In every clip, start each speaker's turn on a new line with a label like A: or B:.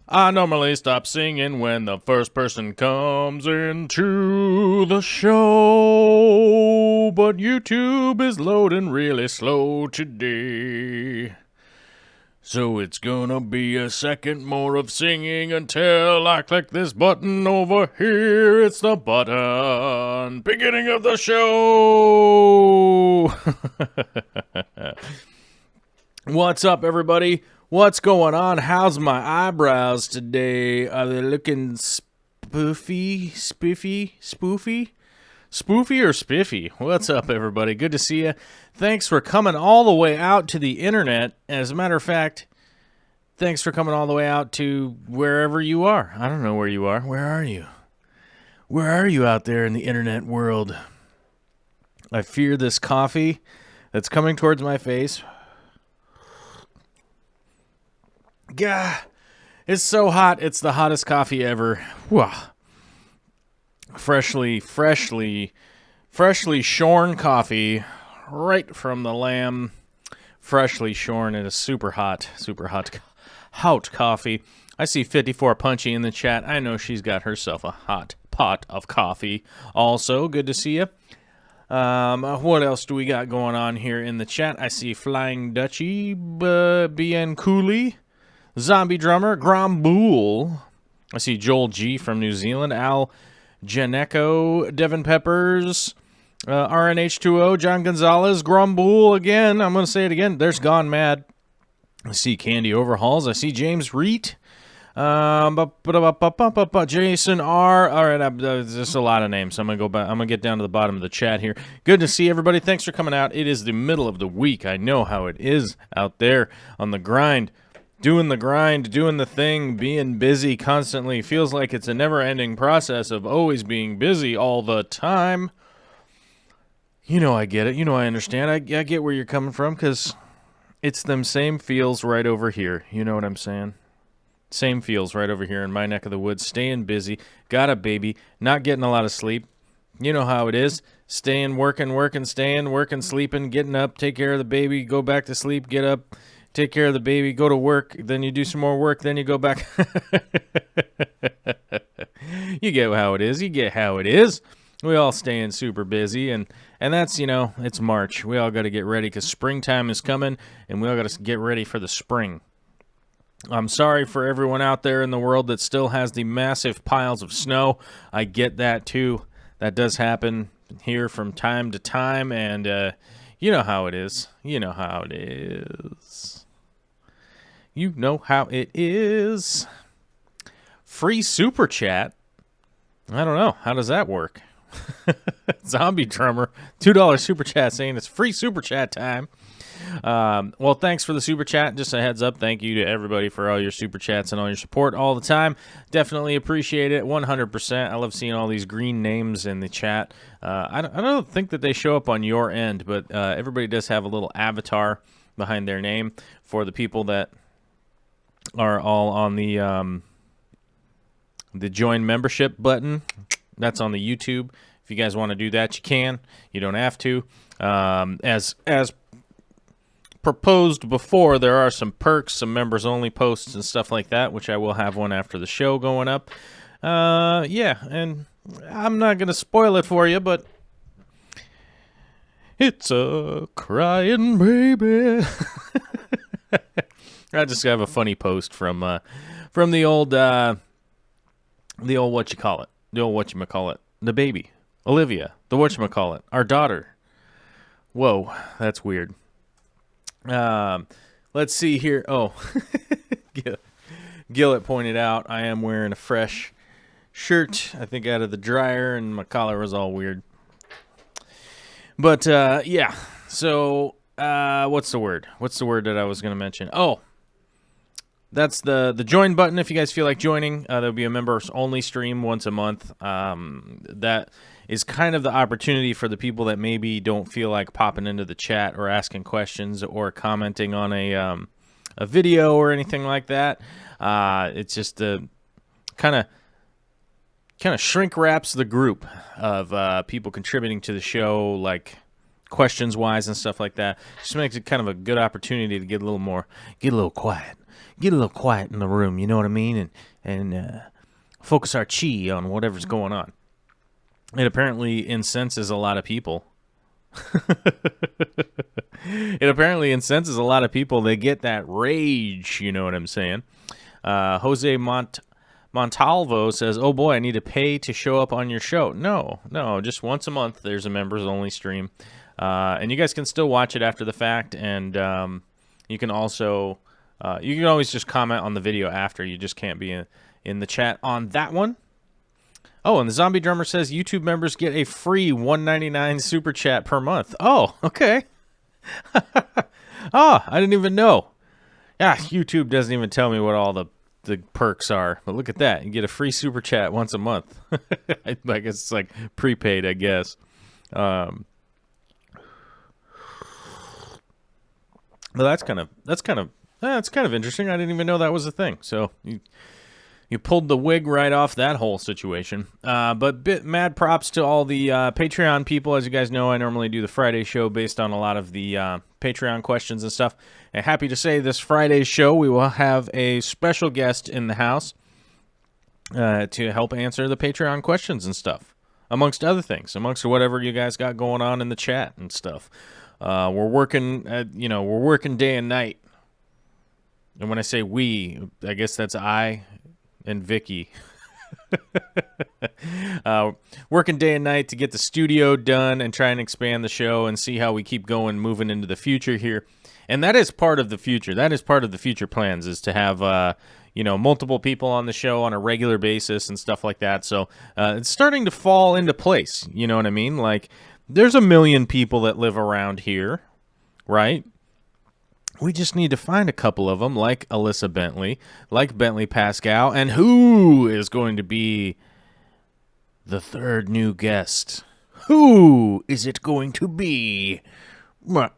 A: I normally stop singing when the first person comes into the show, but YouTube is loading really slow today. So it's gonna be a second more of singing until I click this button over here. It's the button. Beginning of the show. What's up, everybody? What's going on? How's my eyebrows today? Are they looking spoofy or spiffy? What's up, everybody? Good to see you. Thanks for coming all the way out to the internet. As a matter of fact, thanks for coming all the way out to wherever you are. I don't know where you are. Where are you? Where are you out there in the internet world? I fear this coffee that's coming towards my face. Gah, it's so hot. It's the hottest coffee ever. Wah. Freshly shorn coffee right from the lamb. Freshly shorn. It is super hot coffee. I see 54 Punchy in the chat. I know she's got herself a hot pot of coffee. Also, good to see you. What else do we got going on here in the chat? I see Flying Dutchie, Bien Cooley, Zombie Drummer, Grombool. I see Joel G from New Zealand, Al Janeco, Devin Peppers, RNH2O, John Gonzalez, Grombool again. I'm going to say it again. There's Gone Mad. I see Candy Overhauls. I see James Reet. Jason R. All right, there's just a lot of names. I'm going to go back. I'm going to get down to the bottom of the chat here. Good to see everybody. Thanks for coming out. It is the middle of the week. I know how it is out there on the grind. Doing the thing, being busy constantly. Feels like it's a never-ending process of always being busy all the time. You know I get it. You know I understand. I get where you're coming from because it's them same feels right over here. You know what I'm saying? Same feels right over here in my neck of the woods. Staying busy. Got a baby. Not getting a lot of sleep. You know how it is. Staying, working, staying, working, sleeping, getting up, take care of the baby, go back to sleep, get up. Take care of the baby, go to work, then you do some more work, then you go back. You get how it is. You get how it is. We all staying super busy, and that's, it's March. We all got to get ready because springtime is coming, and we all got to get ready for the spring. I'm sorry for everyone out there in the world that still has the massive piles of snow. I get that, too. That does happen here from time to time, and you know how it is. You know how it is. You know how it is. Free super chat? I don't know. How does that work? Zombie Drummer, $2 super chat saying it's free super chat time. Well, thanks for the super chat. Just a heads up, thank you to everybody for all your super chats and all your support all the time. Definitely appreciate it, 100%. I love seeing all these green names in the chat. I don't think that they show up on your end, but everybody does have a little avatar behind their name for the people that are all on the join membership button. That's on the YouTube. If you guys want to do that, you can. You don't have to. As proposed before, there are some perks, some members-only posts and stuff like that, which I will have one after the show going up. Yeah, and I'm not going to spoil it for you, but it's a crying baby. I just have a funny post from the old whatchamacallit, the baby, Olivia, the whatchamacallit, our daughter. Whoa, that's weird. let's see here. Oh, Gillett pointed out I am wearing a fresh shirt, I think out of the dryer, and my collar was all weird. But, yeah. So, what's the word? What's the word that I was going to mention? Oh, that's the join button. If you guys feel like joining, there'll be a members-only stream once a month. That is kind of the opportunity for the people that maybe don't feel like popping into the chat or asking questions or commenting on a video or anything like that. It's just the kind of shrink wraps the group of people contributing to the show, like questions wise and stuff like that. Just makes it kind of a good opportunity to get a little quiet in the room, you know what I mean, and focus our chi on whatever's going on. It apparently incenses a lot of people. They get that rage, you know what I'm saying. Jose Montalvo says, "Oh boy, I need to pay to show up on your show." No, just once a month there's a members-only stream. And you guys can still watch it after the fact, and you can also you can always just comment on the video after. You just can't be in the chat on that one. Oh, and the Zombie Drummer says YouTube members get a free $1.99 super chat per month. Oh, okay. Oh, I didn't even know. Yeah, YouTube doesn't even tell me what all the perks are. But look at that. You get a free super chat once a month. I guess it's like prepaid, I guess. But that's kind of interesting. I didn't even know that was a thing. So you pulled the wig right off that whole situation. But mad props to all the Patreon people. As you guys know, I normally do the Friday show based on a lot of the Patreon questions and stuff. And happy to say this Friday's show, we will have a special guest in the house to help answer the Patreon questions and stuff, amongst other things, amongst whatever you guys got going on in the chat and stuff. We're working day and night. And when I say we, I guess that's I and Vicky. Working day and night to get the studio done and try and expand the show and see how we keep going, moving into the future here. And that is part of the future. That is part of the future plans, is to have multiple people on the show on a regular basis and stuff like that. So it's starting to fall into place. You know what I mean? Like, there's 1 million people that live around here, right? We just need to find a couple of them, like Alyssa Bentley, like Bentley Pascal, and who is going to be the third new guest? Who is it going to be? Right?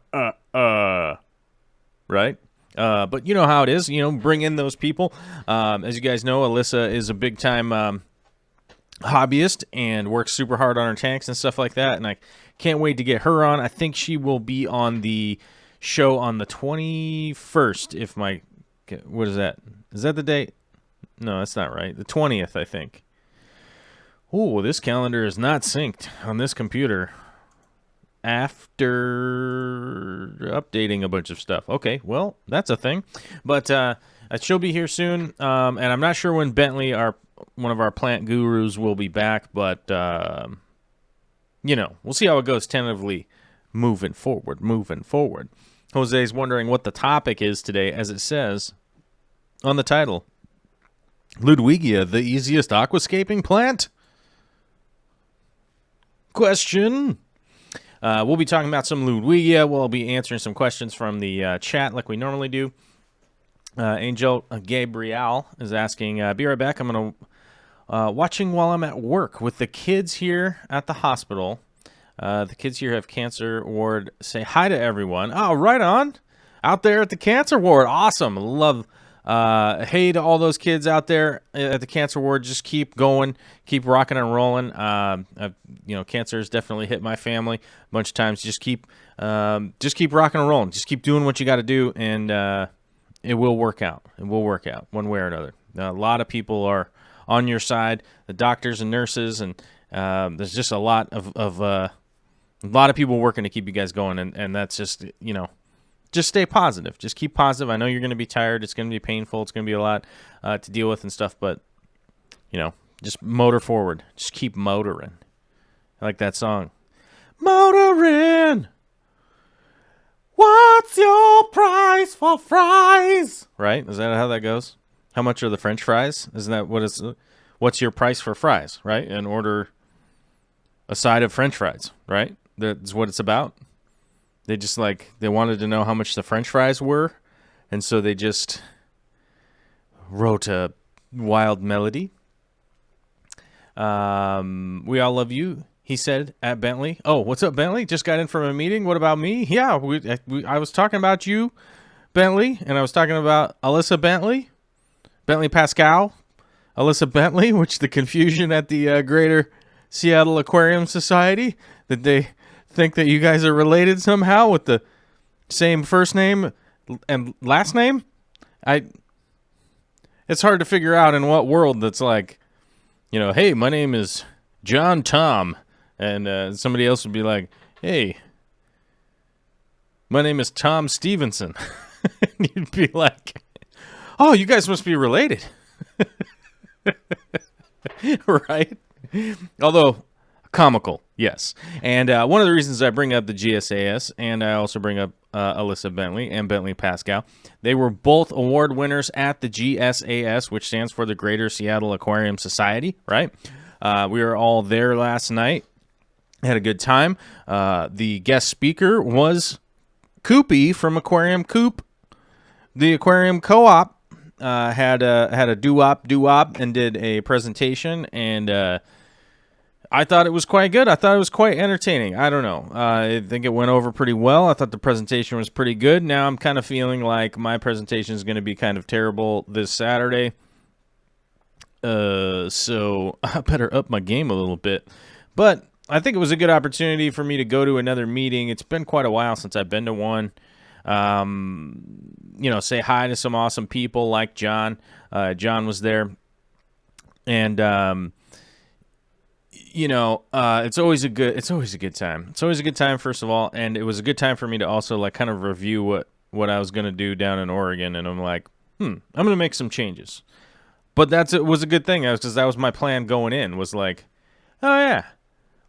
A: But you know how it is. Bring in those people. As you guys know, Alyssa is a big-time hobbyist and works super hard on her tanks and stuff like that, and I can't wait to get her on. I think she will be on the show on the 21st. What is that? Is that the date? No, that's not right. The 20th, I think. Oh, this calendar is not synced on this computer after updating a bunch of stuff. Okay, well, that's a thing. But she'll be here soon, and I'm not sure when Bentley, one of our plant gurus, will be back, but we'll see how it goes tentatively moving forward. Jose's wondering what the topic is today, as it says on the title. Ludwigia, the easiest aquascaping plant? Question. We'll be talking about some Ludwigia. We'll be answering some questions from the chat like we normally do. Angel Gabriel is asking, be right back. I'm going to watching while I'm at work with the kids here at the hospital. The kids here have cancer ward. Say hi to everyone. Oh, right on. Out there at the cancer ward. Awesome. Love. Hey to all those kids out there at the cancer ward. Just keep going. Keep rocking and rolling. Cancer has definitely hit my family a bunch of times. Just keep rocking and rolling. Just keep doing what you got to do, and it will work out. It will work out one way or another. A lot of people are on your side, the doctors and nurses, and there's just a lot of people working to keep you guys going, and that's just, just stay positive. Just keep positive. I know you're going to be tired. It's going to be painful. It's going to be a lot to deal with and stuff, but, just motor forward. Just keep motoring. I like that song. Motoring! What's your price for fries? Right? Is that how that goes? How much are the French fries? Isn't that what it's? What's your price for fries? Right? And order a side of French fries. Right? That's what it's about. They just they wanted to know how much the French fries were, and so they just wrote a wild melody. We all love you, he said at Bentley. Oh, what's up, Bentley? Just got in from a meeting. What about me? Yeah, I was talking about you, Bentley, and I was talking about Alyssa Bentley, Bentley Pascal, Alyssa Bentley, which the confusion at the Greater Seattle Aquarium Society, that they think that you guys are related somehow with the same first name and last name. It's hard to figure out in what world that's hey, my name is John Tom. And somebody else would be like, hey, my name is Tom Stevenson. And you'd be like, oh, you guys must be related. Right? Although, comical, yes. And one of the reasons I bring up the GSAS, and I also bring up Alyssa Bentley and Bentley Pascal, they were both award winners at the GSAS, which stands for the Greater Seattle Aquarium Society, right? We were all there last night. Had a good time. The guest speaker was Coopy from Aquarium Coop. The Aquarium Co-op had a doo-wop and did a presentation, and I thought it was quite good. I thought it was quite entertaining. I don't know. I think it went over pretty well. I thought the presentation was pretty good. Now I'm kind of feeling like my presentation is going to be kind of terrible this Saturday. So I better up my game a little bit. But I think it was a good opportunity for me to go to another meeting. It's been quite a while since I've been to one. Say hi to some awesome people like John. John was there. And, it's always a good time. It's always a good time, first of all. And it was a good time for me to also kind of review what I was going to do down in Oregon. And I'm like, I'm going to make some changes. But it was a good thing, because that was my plan going in, was like, oh yeah,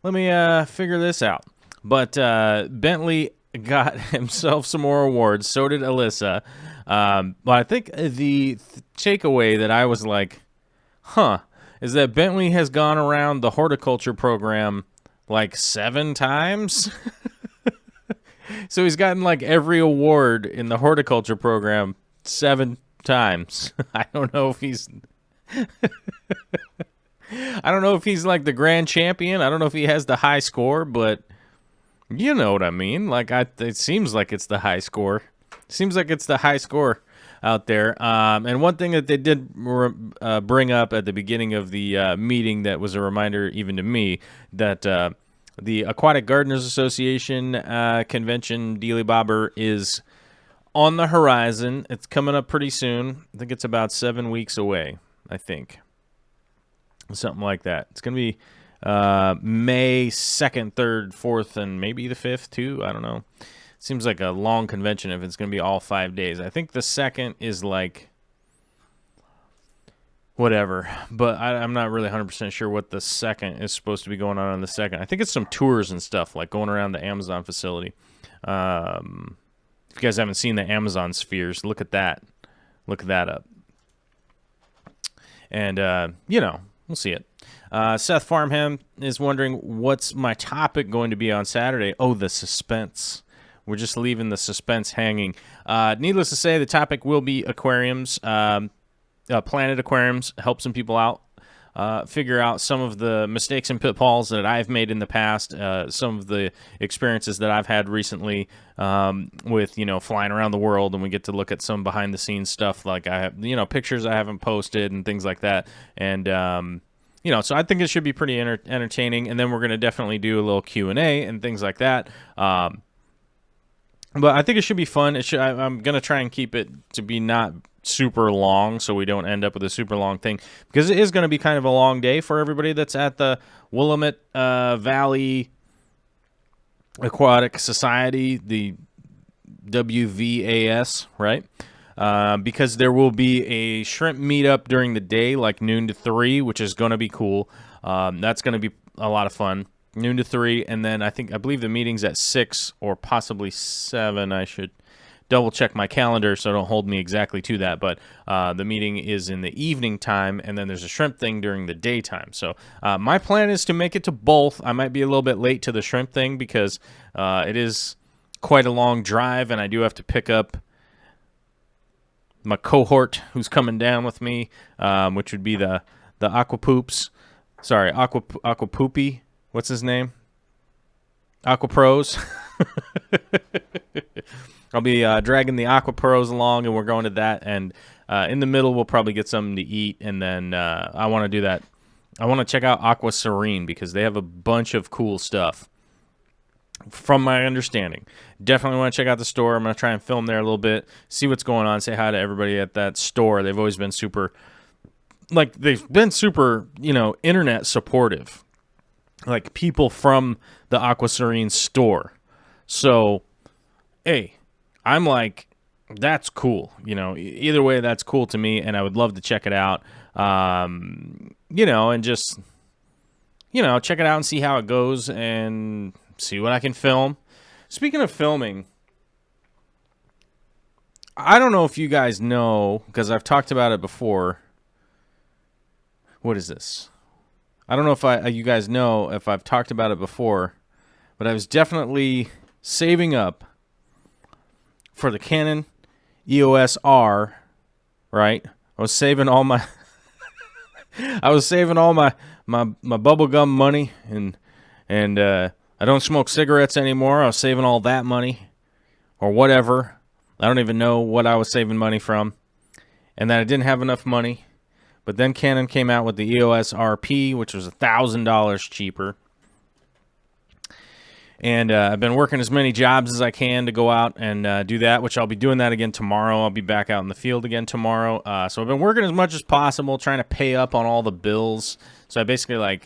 A: let me figure this out. But Bentley got himself some more awards. So did Alyssa. But I think the takeaway that I was like, is that Bentley has gone around the horticulture program 7 times. So he's gotten every award in the horticulture program 7 times. I don't know if he's the grand champion. I don't know if he has the high score, but you know what I mean. It seems like it's the high score. Seems like it's the high score out there. And one thing that they did bring up at the beginning of the meeting that was a reminder even to me that the Aquatic Gardeners Association convention Dealy Bobber is on the horizon. It's coming up pretty soon. I think it's about 7 weeks away, I think. Something like that. It's going to be May 2nd, 3rd, 4th, and maybe the 5th, too. I don't know. Seems like a long convention if it's going to be all 5 days. I think the 2nd is whatever. But I'm not really 100% sure what the 2nd is supposed to be going on the 2nd. I think it's some tours and stuff, going around the Amazon facility. If you guys haven't seen the Amazon spheres, look at that. Look that up. And, we'll see it. Seth Farmham is wondering, what's my topic going to be on Saturday? Oh, the suspense. We're just leaving the suspense hanging. Needless to say, the topic will be aquariums, planet aquariums, help some people out, figure out some of the mistakes and pitfalls that I've made in the past, some of the experiences that I've had recently with, flying around the world, and we get to look at some behind-the-scenes stuff, I have, pictures I haven't posted and things like that, and, so I think it should be pretty entertaining, and then we're going to definitely do a little Q&A and things like that, but I think it should be fun. I'm going to try and keep it to be not super long so we don't end up with a super long thing, because it is going to be kind of a long day for everybody that's at the Willamette Valley Aquatic Society, the WVAS, right? Because there will be a shrimp meetup during the day, noon to 3, which is going to be cool. That's going to be a lot of fun. noon to 3, and then I believe the meeting's at 6 or possibly 7. I should double check my calendar so don't hold me exactly to that, but the meeting is in the evening time, and then there's a shrimp thing during the daytime. So my plan is to make it to both. I might be a little bit late to the shrimp thing because it is quite a long drive, and I do have to pick up my cohort who's coming down with me, which would be the Aquapoops. Sorry, Aquapoopy. What's his name? Aquapros. I'll be dragging the Aquapros along, and we're going to that. And in the middle, we'll probably get something to eat. And then I want to do that. I want to check out Aqua Serene because they have a bunch of cool stuff. From my understanding, definitely want to check out the store. I'm going to try and film there a little bit, see what's going on, say hi to everybody at that store. They've always been super, internet supportive. Like people from the Aqua Serene store. So, hey, I'm like, that's cool. Either way, that's cool to me, and I would love to check it out. And just, check it out and see how it goes and see what I can film. Speaking of filming, I don't know if you guys know, because I've talked about it before. What is this? I don't know if you guys know if I've talked about it before, but I was definitely saving up for the Canon EOS R, right? I was saving all my my bubblegum money, and I don't smoke cigarettes anymore. I was saving all that money or whatever. I don't even know what I was saving money from. And then I didn't have enough money. But then Canon came out with the EOS RP, which was $1,000 cheaper. And I've been working as many jobs as I can to go out and do that, which I'll be doing that again tomorrow. I'll be back out in the field again tomorrow. So I've been working as much as possible, trying to pay up on all the bills. So I basically paid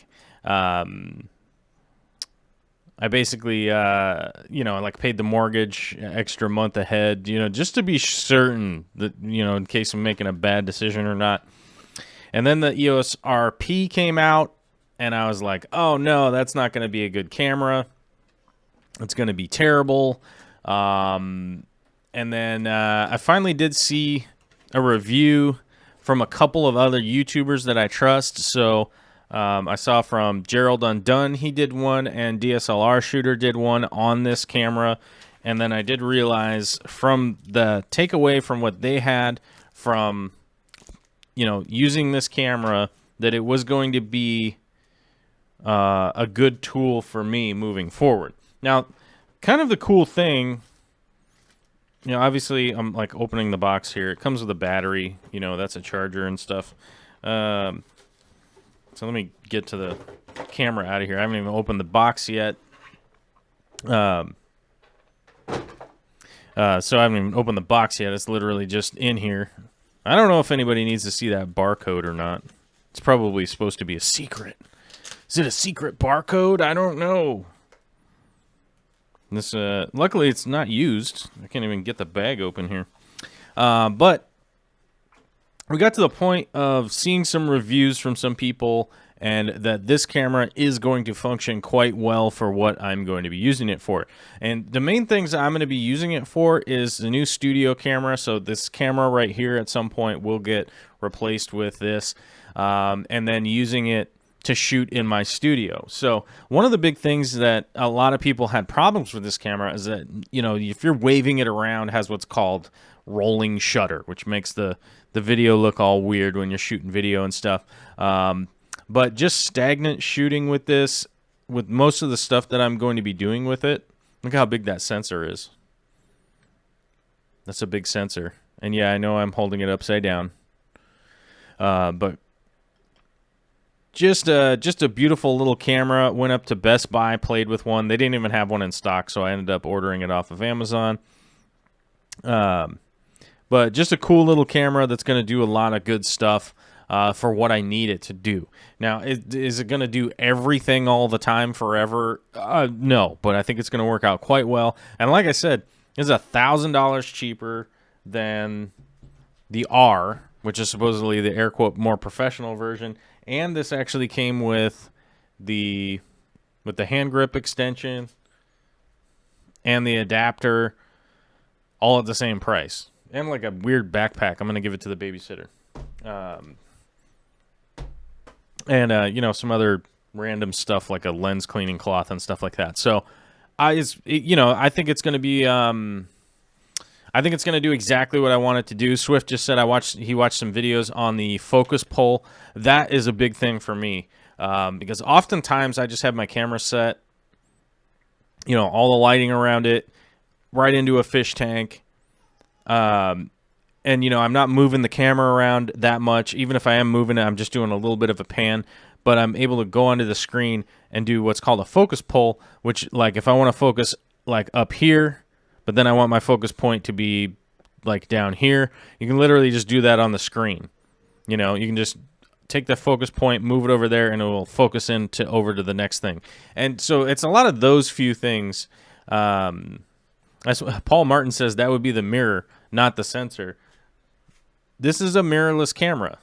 A: the mortgage extra month ahead, just to be certain that, in case I'm making a bad decision or not. And then the EOS RP came out, and I was like, oh, no, that's not going to be a good camera. It's going to be terrible. And then I finally did see a review from a couple of other YouTubers that I trust. So I saw from Gerald Undone, he did one, and DSLR Shooter did one on this camera. And then I did realize from the takeaway from what they had from, using this camera, that it was going to be a good tool for me moving forward. Now, kind of the cool thing, obviously I'm opening the box here. It comes with a battery, that's a charger and stuff. So let me get to the camera out of here. I haven't even opened the box yet. So I haven't even opened the box yet. It's literally just in here. I don't know if anybody needs to see that barcode or not. It's probably supposed to be a secret. Is it a secret barcode? I don't know. This, luckily it's not used. I can't even get the bag open here. But we got to the point of seeing some reviews from some people, and that this camera is going to function quite well for what I'm going to be using it for. And the main things I'm going to be using it for is the new studio camera. So this camera right here at some point will get replaced with this, and then using it to shoot in my studio. So one of the big things that a lot of people had problems with this camera is that, if you're waving it around, it has what's called rolling shutter, which makes the video look all weird when you're shooting video and stuff. But just stagnant shooting with this, with most of the stuff that I'm going to be doing with it, look how big that sensor is. That's a big sensor. And yeah, I know I'm holding it upside down. But just a beautiful little camera. Went up to Best Buy, played with one. They didn't even have one in stock, so I ended up ordering it off of Amazon. But just a cool little camera that's going to do a lot of good stuff for what I need it to do. Now, is it going to do everything all the time forever? No, but I think it's going to work out quite well. And like I said, it's $1,000 cheaper than the R, which is supposedly the air quote more professional version. And this actually came with the with the hand grip extension and the adapter, all at the same price. And like a weird backpack. I'm going to give it to the babysitter. And you know, some other random stuff like a lens cleaning cloth and stuff like that. So I think it's going to be I think it's going to do exactly what I want it to do. Swift just said he watched some videos on the focus pole. That is a big thing for me because oftentimes I just have my camera set, you know, all the lighting around it, right into a fish tank. And, you know, I'm not moving the camera around that much. Even if I am moving it, I'm just doing a little bit of a pan. But I'm able to go onto the screen and do what's called a focus pull, which, like, if I want to focus, like, up here, but then I want my focus point to be, like, down here, you can literally just do that on the screen. You know, you can just take the focus point, move it over there, and it will focus over to the next thing. And so it's a lot of those few things. Paul Martin says that would be the mirror, not the sensor. This is a mirrorless camera.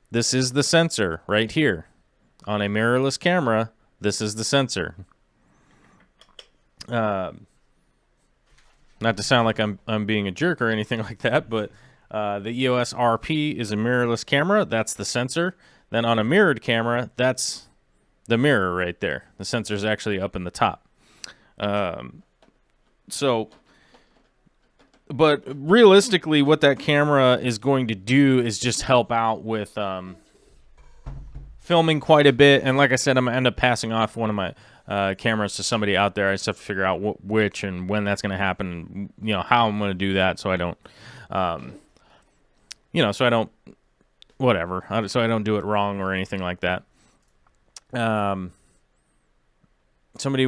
A: This is the sensor right here. On a mirrorless camera, this is the sensor. Not to sound like I'm being a jerk or anything like that, but the EOS RP is a mirrorless camera. That's the sensor. Then on a mirrored camera, that's the mirror right there. The sensor is actually up in the top. But realistically, what that camera is going to do is just help out with filming quite a bit. And like I said, I'm going to end up passing off one of my cameras to somebody out there. I just have to figure out which and when that's going to happen, and, you know, how I'm going to do that so I don't, so I don't do it wrong or anything like that. Somebody,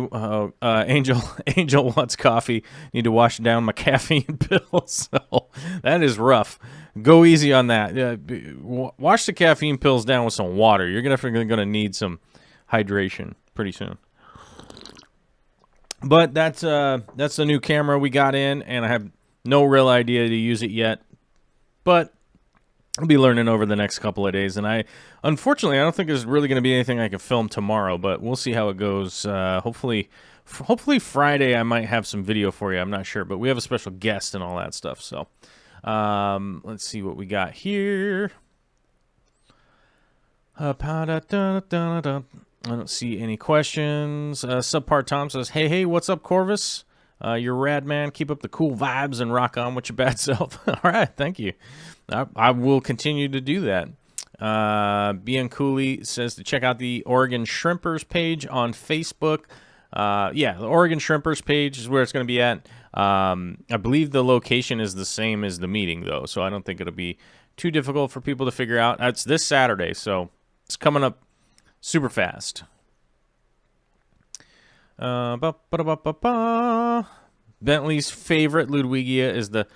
A: Angel wants coffee. Need to wash down my caffeine pills. So that is rough. Go easy on that. Wash the caffeine pills down with some water. You're definitely going to need some hydration pretty soon. But that's the new camera we got in, and I have no real idea to use it yet. But I'll be learning over the next couple of days, and unfortunately, I don't think there's really going to be anything I can film tomorrow, but we'll see how it goes. Hopefully Friday I might have some video for you. I'm not sure, but we have a special guest and all that stuff. So let's see what we got here. I don't see any questions. Subpart Tom says, hey, what's up, Corvus? You're rad, man. Keep up the cool vibes and rock on with your bad self. All right, thank you. I will continue to do that. Bien Cooley says to check out the Oregon Shrimpers page on Facebook. The Oregon Shrimpers page is where it's going to be at. I believe the location is the same as the meeting, though, so I don't think it'll be too difficult for people to figure out. It's this Saturday, so it's coming up super fast. Bentley's favorite Ludwigia is the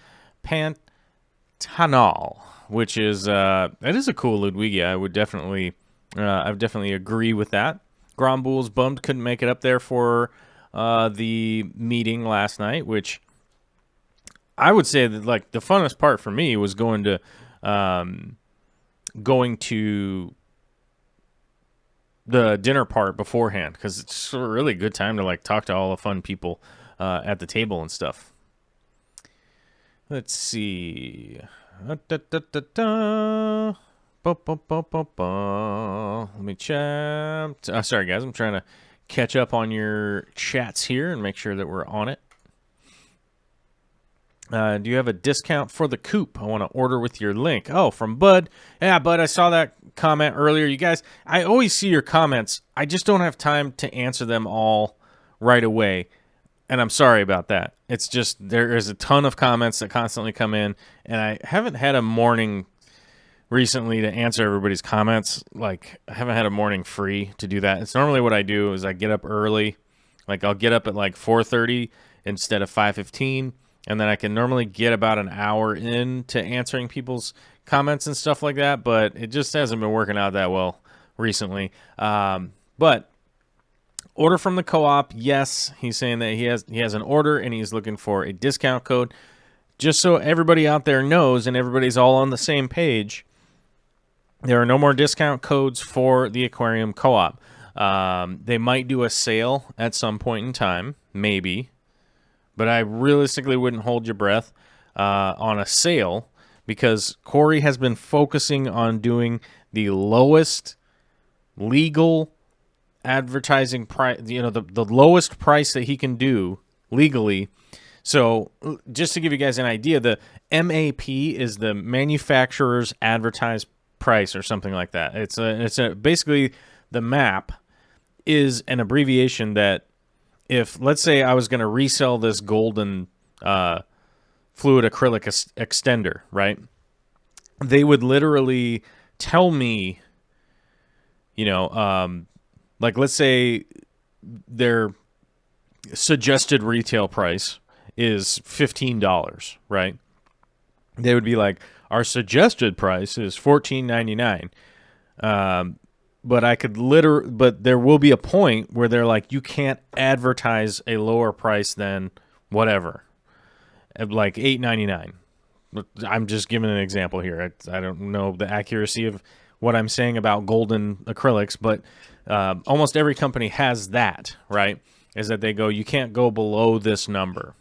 A: Pantanal, which is that is a cool Ludwigia. I would definitely agree with that. Grombool's bummed couldn't make it up there for the meeting last night, which I would say that, like, the funnest part for me was going to the dinner part beforehand, because it's a really good time to, like, talk to all the fun people at the table and stuff. Let's see. Let me check. Sorry, guys. I'm trying to catch up on your chats here and make sure that we're on it. Do you have a discount for the coop? I want to order with your link. Oh, from Bud. Yeah, Bud, I saw that comment earlier. You guys, I always see your comments. I just don't have time to answer them all right away. And I'm sorry about that. It's just there is a ton of comments that constantly come in, and I haven't had a morning recently to answer everybody's comments. Like, I haven't had a morning free to do that. It's normally what I do is I get up early. Like, I'll get up at like 4:30 instead of 5:15, and then I can normally get about an hour into answering people's comments and stuff like that, but it just hasn't been working out that well recently. But order from the co-op, yes. He's saying that he has an order and he's looking for a discount code. Just so everybody out there knows and everybody's all on the same page, There are no more discount codes for the Aquarium Co-op. They might do a sale at some point in time, maybe, but I realistically wouldn't hold your breath on a sale, because Corey has been focusing on doing the lowest legal advertising price, the lowest price that he can do legally. So just to give you guys an idea, the MAP is the manufacturer's advertised price or something like that. It's basically the MAP is an abbreviation that, if let's say I was going to resell this golden fluid acrylic extender, right? They would literally tell me, like, let's say their suggested retail price is $15, right? They would be like, our suggested price is $14.99. But there will be a point where they're like, you can't advertise a lower price than whatever, like $8.99. I'm just giving an example here. I don't know the accuracy of what I'm saying about golden acrylics, but almost every company has that, right? Is that they go, you can't go below this number.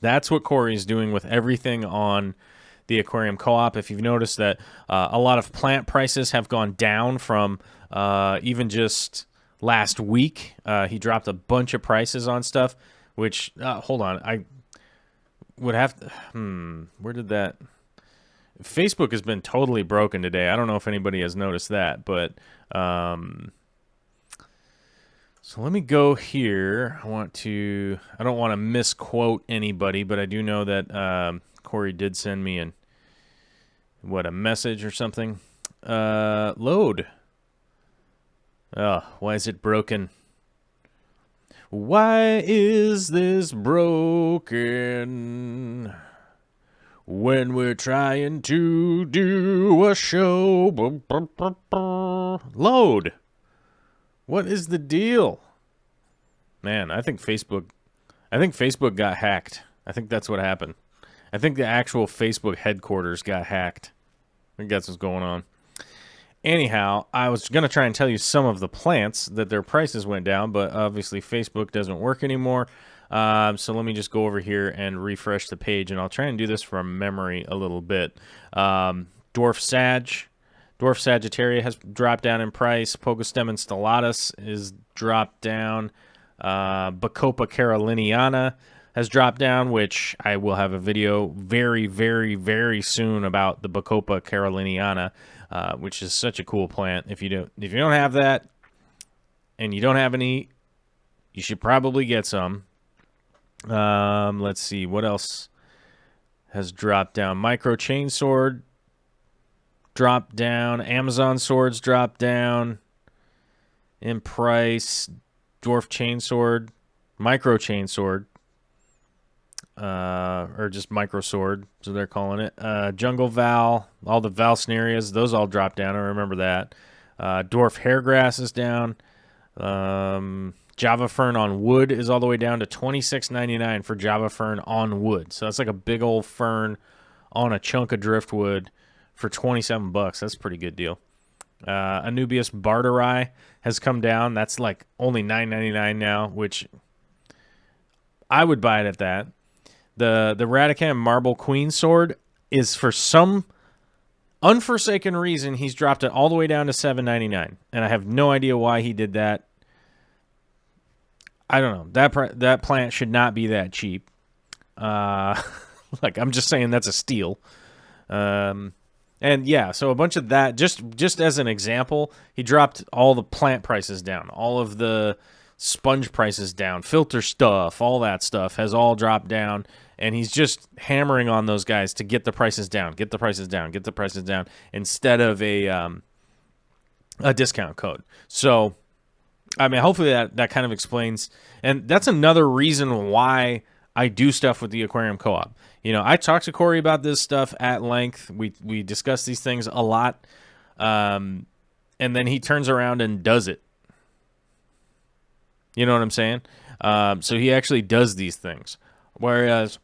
A: That's what Corey's doing with everything on the Aquarium Co-op. If you've noticed that a lot of plant prices have gone down from even just last week. He dropped a bunch of prices on stuff, which, hold on, I would have to, where did that, Facebook has been totally broken today. I don't know if anybody has noticed that, but so let me go here. I don't want to misquote anybody, but I do know that Corey did send me a message or something. Load. Oh, why is it broken? Why is this broken when we're trying to do a show? Load. What is the deal? Man, I think Facebook got hacked. I think that's what happened. I think the actual Facebook headquarters got hacked. I think that's what's going on. Anyhow, I was going to try and tell you some of the plants that their prices went down, but obviously Facebook doesn't work anymore. So let me just go over here and refresh the page, and I'll try and do this from memory a little bit. Dwarf Sagittaria has dropped down in price. Pogostem stellatus is dropped down. Bacopa caroliniana has dropped down, which I will have a video very, very, very soon about the Bacopa caroliniana, which is such a cool plant. If you don't have that and you don't have any, you should probably get some. Let's see what else has dropped down. Micro chainsword dropped down. Amazon swords dropped down in price. Dwarf chainsword, micro chainsword, or just micro sword, so they're calling it. Jungle Val, all the Valsnerias, those all dropped down. I remember that. Dwarf hairgrass is down. Java fern on wood is all the way down to $26.99 for Java fern on wood. So that's like a big old fern on a chunk of driftwood for $27. That's a pretty good deal. Anubias barteri has come down. That's like only $9.99 now, which I would buy it at that. The Radicam Marble Queen Sword is, for some unforsaken reason, he's dropped it all the way down to $7.99, and I have no idea why he did that. I don't know. That plant should not be that cheap. Like, I'm just saying that's a steal. And yeah, so a bunch of that, just as an example, he dropped all the plant prices down, all of the sponge prices down, filter stuff, all that stuff has all dropped down, and he's just hammering on those guys to get the prices down, get the prices down, get the prices down, instead of a discount code. So, I mean, hopefully that kind of explains, and that's another reason why I do stuff with the Aquarium Co-op. You know, I talk to Corey about this stuff at length. We discuss these things a lot, and then he turns around and does it. You know what I'm saying? So he actually does these things. Whereas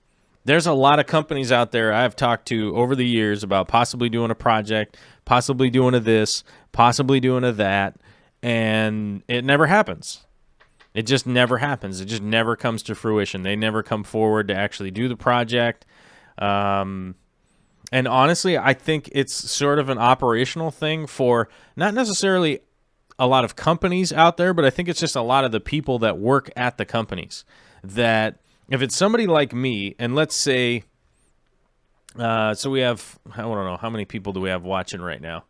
A: there's a lot of companies out there I've talked to over the years about possibly doing a project, possibly doing a this, possibly doing a that, and it never happens. It just never happens. It just never comes to fruition. They never come forward to actually do the project. And honestly, I think it's sort of an operational thing for not necessarily a lot of companies out there, but I think it's just a lot of the people that work at the companies. That if it's somebody like me, and let's say, so we have, I don't know, how many people do we have watching right now?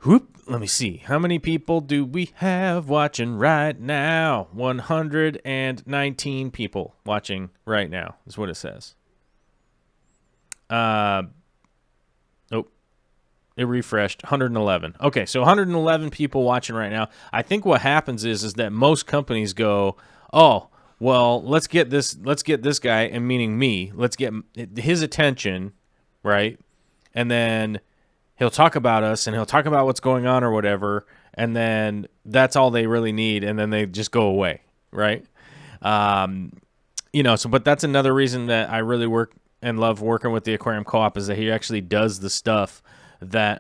A: Let me see. How many people do we have watching right now? 119 people watching right now is what it says. It refreshed. 111. Okay, so 111 people watching right now. I think what happens is that most companies go, oh, well, let's get this guy, and meaning me, let's get his attention, right? And then he'll talk about us, and he'll talk about what's going on or whatever, and then that's all they really need, and then they just go away, right? But that's another reason that I really work and love working with the Aquarium Co-op is that he actually does the stuff that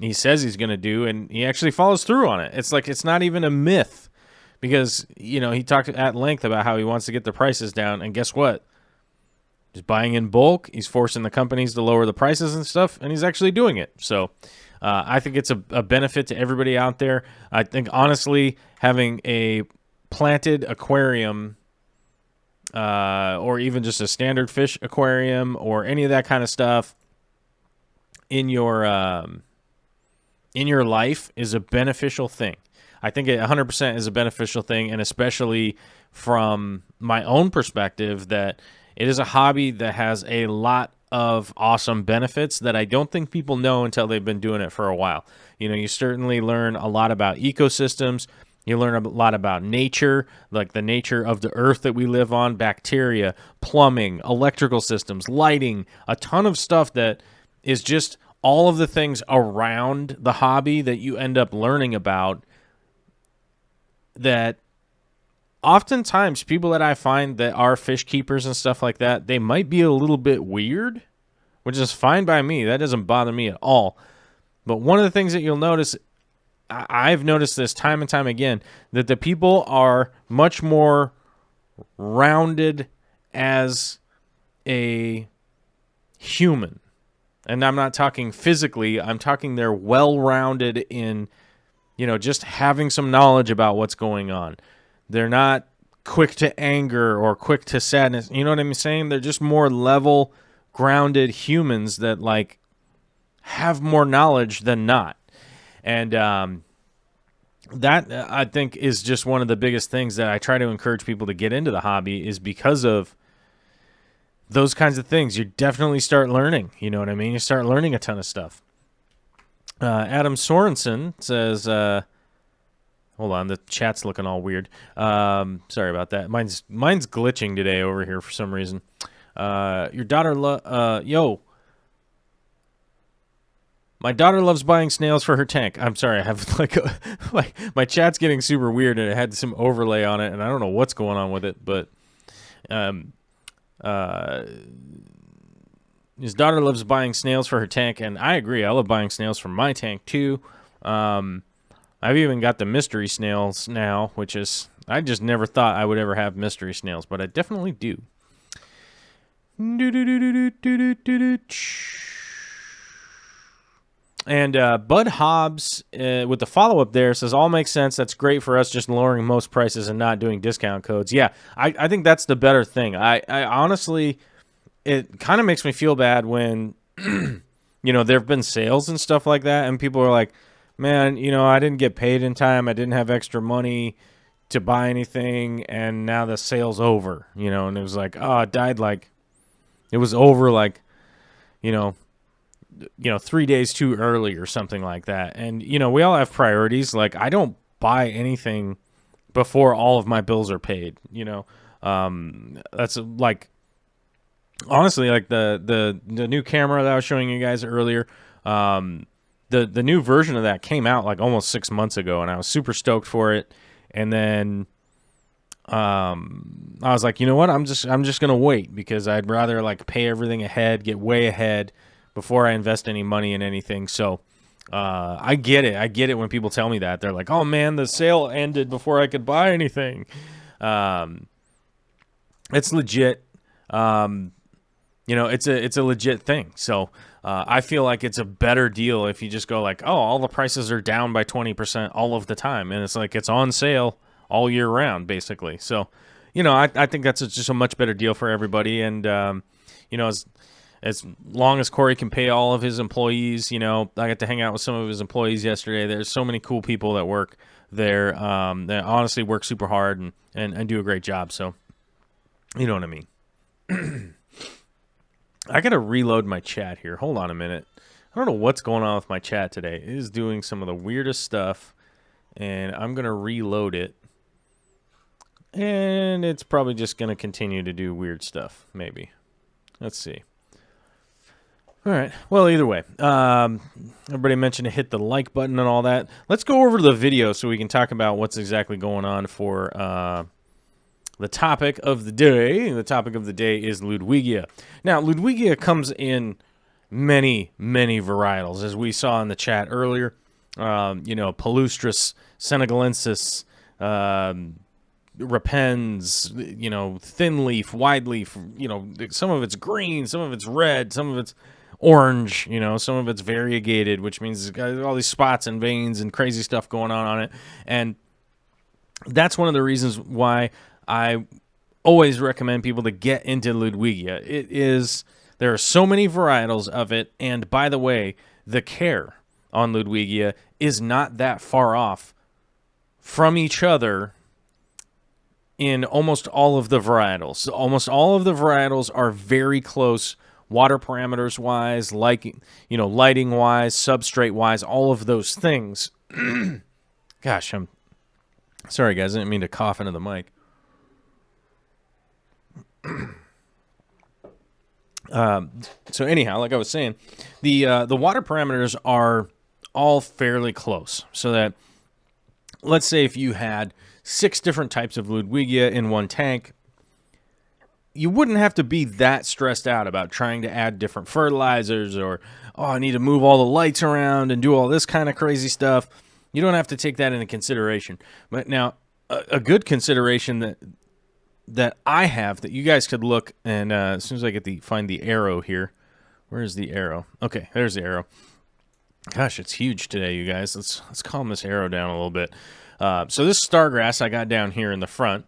A: he says he's going to do, and he actually follows through on it. It's like it's not even a myth because, he talked at length about how he wants to get the prices down, and guess what? He's buying in bulk. He's forcing the companies to lower the prices and stuff, and he's actually doing it. So I think it's a benefit to everybody out there. I think, honestly, having a planted aquarium or even just a standard fish aquarium or any of that kind of stuff in your life is a beneficial thing. I think it 100% is a beneficial thing, and especially from my own perspective, that it is a hobby that has a lot of awesome benefits that I don't think people know until they've been doing it for a while. You certainly learn a lot about ecosystems. You learn a lot about nature, like the nature of the earth that we live on, bacteria, plumbing, electrical systems, lighting, a ton of stuff that is just all of the things around the hobby that you end up learning about that oftentimes people that I find that are fish keepers and stuff like that, they might be a little bit weird, which is fine by me. That doesn't bother me at all. But one of the things that you'll notice, I've noticed this time and time again, that the people are much more rounded as a human. And I'm not talking physically. I'm talking they're well-rounded in, just having some knowledge about what's going on. They're not quick to anger or quick to sadness. You know what I'm saying? They're just more level, grounded humans that, have more knowledge than not. And that, I think, is just one of the biggest things that I try to encourage people to get into the hobby is because of those kinds of things. You definitely start learning. You know what I mean? You start learning a ton of stuff. Adam Sorensen says, hold on, the chat's looking all weird. Sorry about that. Mine's glitching today over here for some reason. Your daughter, my daughter loves buying snails for her tank. I'm sorry, I have my chat's getting super weird, and it had some overlay on it, and I don't know what's going on with it, but his daughter loves buying snails for her tank, and I agree. I love buying snails for my tank too. I've even got the mystery snails now, which is, I just never thought I would ever have mystery snails, but I definitely do. And Bud Hobbs, with the follow-up there, says, all makes sense. That's great for us, just lowering most prices and not doing discount codes. Yeah, I think that's the better thing. I honestly, it kind of makes me feel bad when, there have been sales and stuff like that, and people are like, man, I didn't get paid in time. I didn't have extra money to buy anything, and now the sale's over, and it was like, oh, it died it was over 3 days too early or something like that. And, we all have priorities. I don't buy anything before all of my bills are paid, that's honestly, the new camera that I was showing you guys earlier, the new version of that came out almost 6 months ago, and I was super stoked for it. And then I was like, you know what? I'm just gonna wait because I'd rather pay everything ahead, get way ahead before I invest any money in anything. So I get it. I get it when people tell me that. They're like, oh, man, the sale ended before I could buy anything. It's legit. It's a legit thing. So I feel like it's a better deal if you just go like, oh, all the prices are down by 20% all of the time. And it's like it's on sale all year round, basically. So, I think that's just a much better deal for everybody. And, as long as Corey can pay all of his employees, I got to hang out with some of his employees yesterday. There's so many cool people that work there that honestly work super hard and do a great job. So, you know what I mean? I got to reload my chat here. Hold on a minute. I don't know what's going on with my chat today. It is doing some of the weirdest stuff, and I'm going to reload it. And it's probably just going to continue to do weird stuff, maybe. Let's see. All right. Well, either way, everybody mentioned to hit the like button and all that. Let's go over to the video so we can talk about what's exactly going on for the topic of the day. The topic of the day is Ludwigia. Now, Ludwigia comes in many, many varietals, as we saw in the chat earlier. Palustris, Senegalensis, Repens, thin leaf, wide leaf, some of it's green, some of it's red, some of it's orange, some of it's variegated, which means it's got all these spots and veins and crazy stuff going on it. And that's one of the reasons why I always recommend people to get into Ludwigia. There are so many varietals of it, and by the way, the care on Ludwigia is not that far off from each other in almost all of the varietals. Almost all of the varietals are very close water parameters wise, lighting wise, substrate wise, all of those things. Gosh, I'm sorry guys, I didn't mean to cough into the mic. So anyhow, like I was saying, the water parameters are all fairly close. So that, let's say if you had 6 different types of Ludwigia in one tank, you wouldn't have to be that stressed out about trying to add different fertilizers or, oh, I need to move all the lights around and do all this kind of crazy stuff. You don't have to take that into consideration. But now, a good consideration that I have that you guys could look, and as soon as I find the arrow here, where is the arrow? Okay, there's the arrow. Gosh, it's huge today, you guys. Let's calm this arrow down a little bit. So this stargrass I got down here in the front.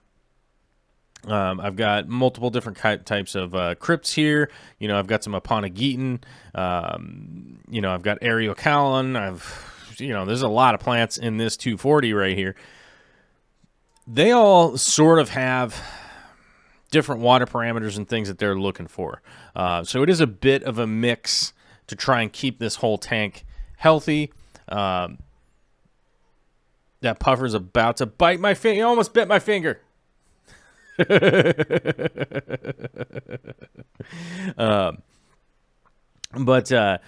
A: I've got multiple different types of crypts here. I've got some Aponogeton. I've got Areocalon. There's a lot of plants in this 240 right here. They all sort of have different water parameters and things that they're looking for. So it is a bit of a mix to try and keep this whole tank healthy. That puffer's about to bite my finger. He almost bit my finger. But a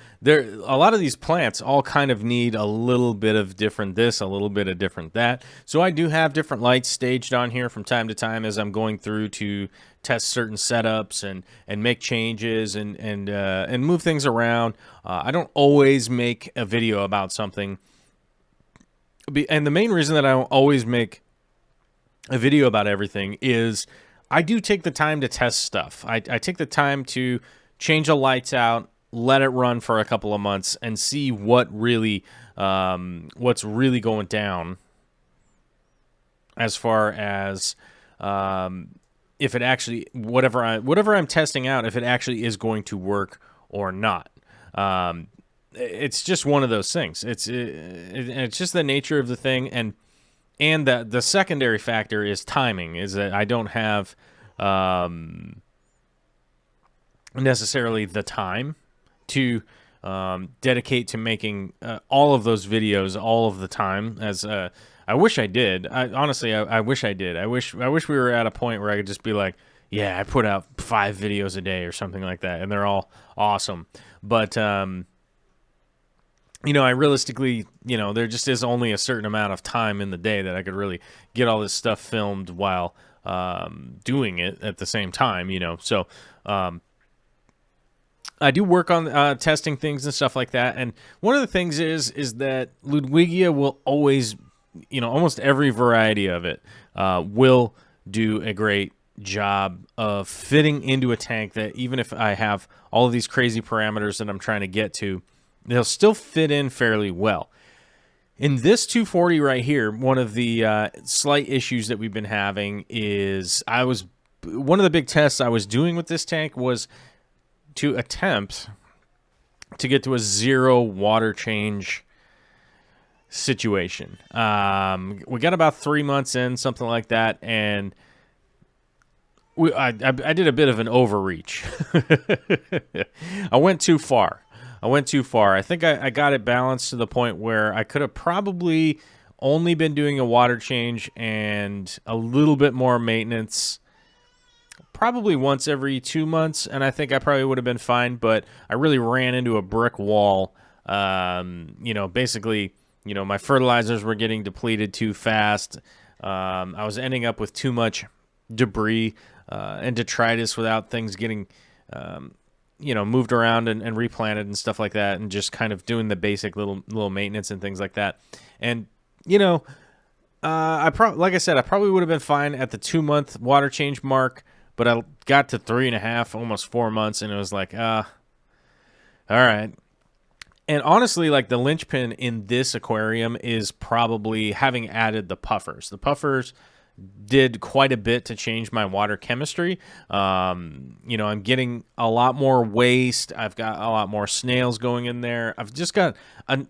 A: lot of these plants all kind of need a little bit of different this, a little bit of different that. So I do have different lights staged on here from time to time as I'm going through to test certain setups and make changes and move things around. I don't always make a video about something. And the main reason that I don't always make a video about everything is I do take the time to test stuff. I take the time to change the lights out, let it run for a couple of months, and see what's really going down as far as if it actually whatever I'm testing out, if it actually is going to work or not. It's just one of those things. It's just the nature of the thing, and the secondary factor is timing. Is that I don't have necessarily the time to dedicate to making all of those videos all of the time. As I wish I did. Honestly, I wish I did. I wish we were at a point where I could just be like, yeah, I put out 5 videos a day or something like that, and they're all awesome. But I realistically, there just is only a certain amount of time in the day that I could really get all this stuff filmed while doing it at the same time, So I do work on testing things and stuff like that. And one of the things is that Ludwigia will always, almost every variety of it will do a great job of fitting into a tank that even if I have all of these crazy parameters that I'm trying to get to, they'll still fit in fairly well. In this 240 right here, one of the slight issues that we've been having is one of the big tests I was doing with this tank was to attempt to get to a 0 water change situation. We got about 3 months in, something like that, and I did a bit of an overreach. I went too far. I think I got it balanced to the point where I could have probably only been doing a water change and a little bit more maintenance probably once every 2 months, and I think I probably would have been fine, but I really ran into a brick wall. Basically, my fertilizers were getting depleted too fast. I was ending up with too much debris and detritus without things getting, moved around and replanted and stuff like that, and just kind of doing the basic little maintenance and things like that. And, like I said, I probably would have been fine at the 2 month water change mark, but I got to 3.5, almost 4 months, and it was like, all right. And honestly, like the linchpin in this aquarium is probably having added the puffers. The puffers did quite a bit to change my water chemistry. I'm getting a lot more waste. I've got a lot more snails going in there. I've just got,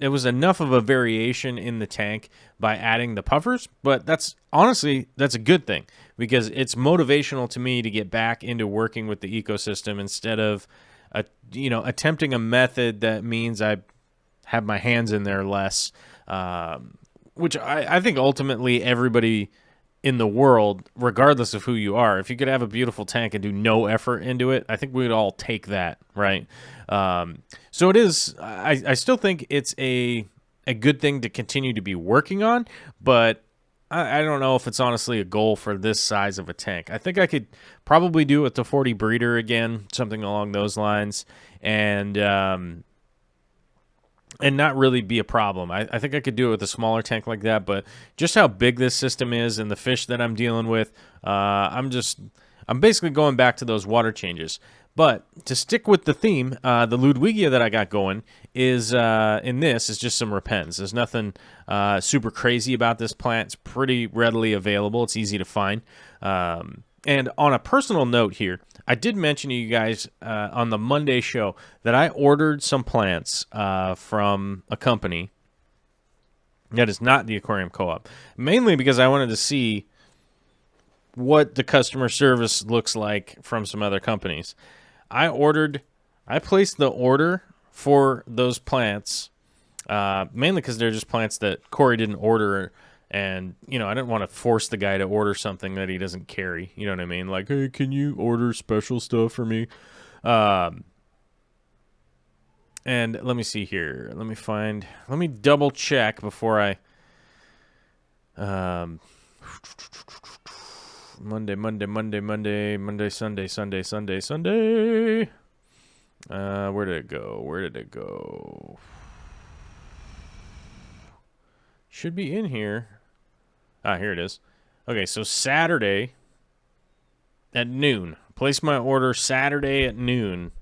A: it was enough of a variation in the tank by adding the puffers, but that's a good thing because it's motivational to me to get back into working with the ecosystem instead of, attempting a method that means I have my hands in there less, which I think ultimately everybody in the world, regardless of who you are, if you could have a beautiful tank and do no effort into it, I think we'd all take that, right? So it is, I still think it's a good thing to continue to be working on, but I don't know if it's honestly a goal for this size of a tank. I think I could probably do it with the 40 breeder again, something along those lines, and not really be a problem. I think I could do it with a smaller tank like that, but just how big this system is and the fish that I'm dealing with, I'm basically going back to those water changes. But to stick with the theme, the Ludwigia that I got going is just some repens. There's nothing super crazy about this plant. It's pretty readily available. It's easy to find. And on a personal note here, I did mention to you guys on the Monday show that I ordered some plants from a company that is not the Aquarium Co-op, mainly because I wanted to see what the customer service looks like from some other companies. I placed the order for those plants, mainly because they're just plants that Corey didn't order, and, I didn't want to force the guy to order something that he doesn't carry, you know what I mean? Like, hey, can you order special stuff for me? And let me see here. Let me double check before I, Monday, Sunday. Where did it go? Should be in here. Here it is. Okay, so Saturday at noon. Place my order Saturday at noon.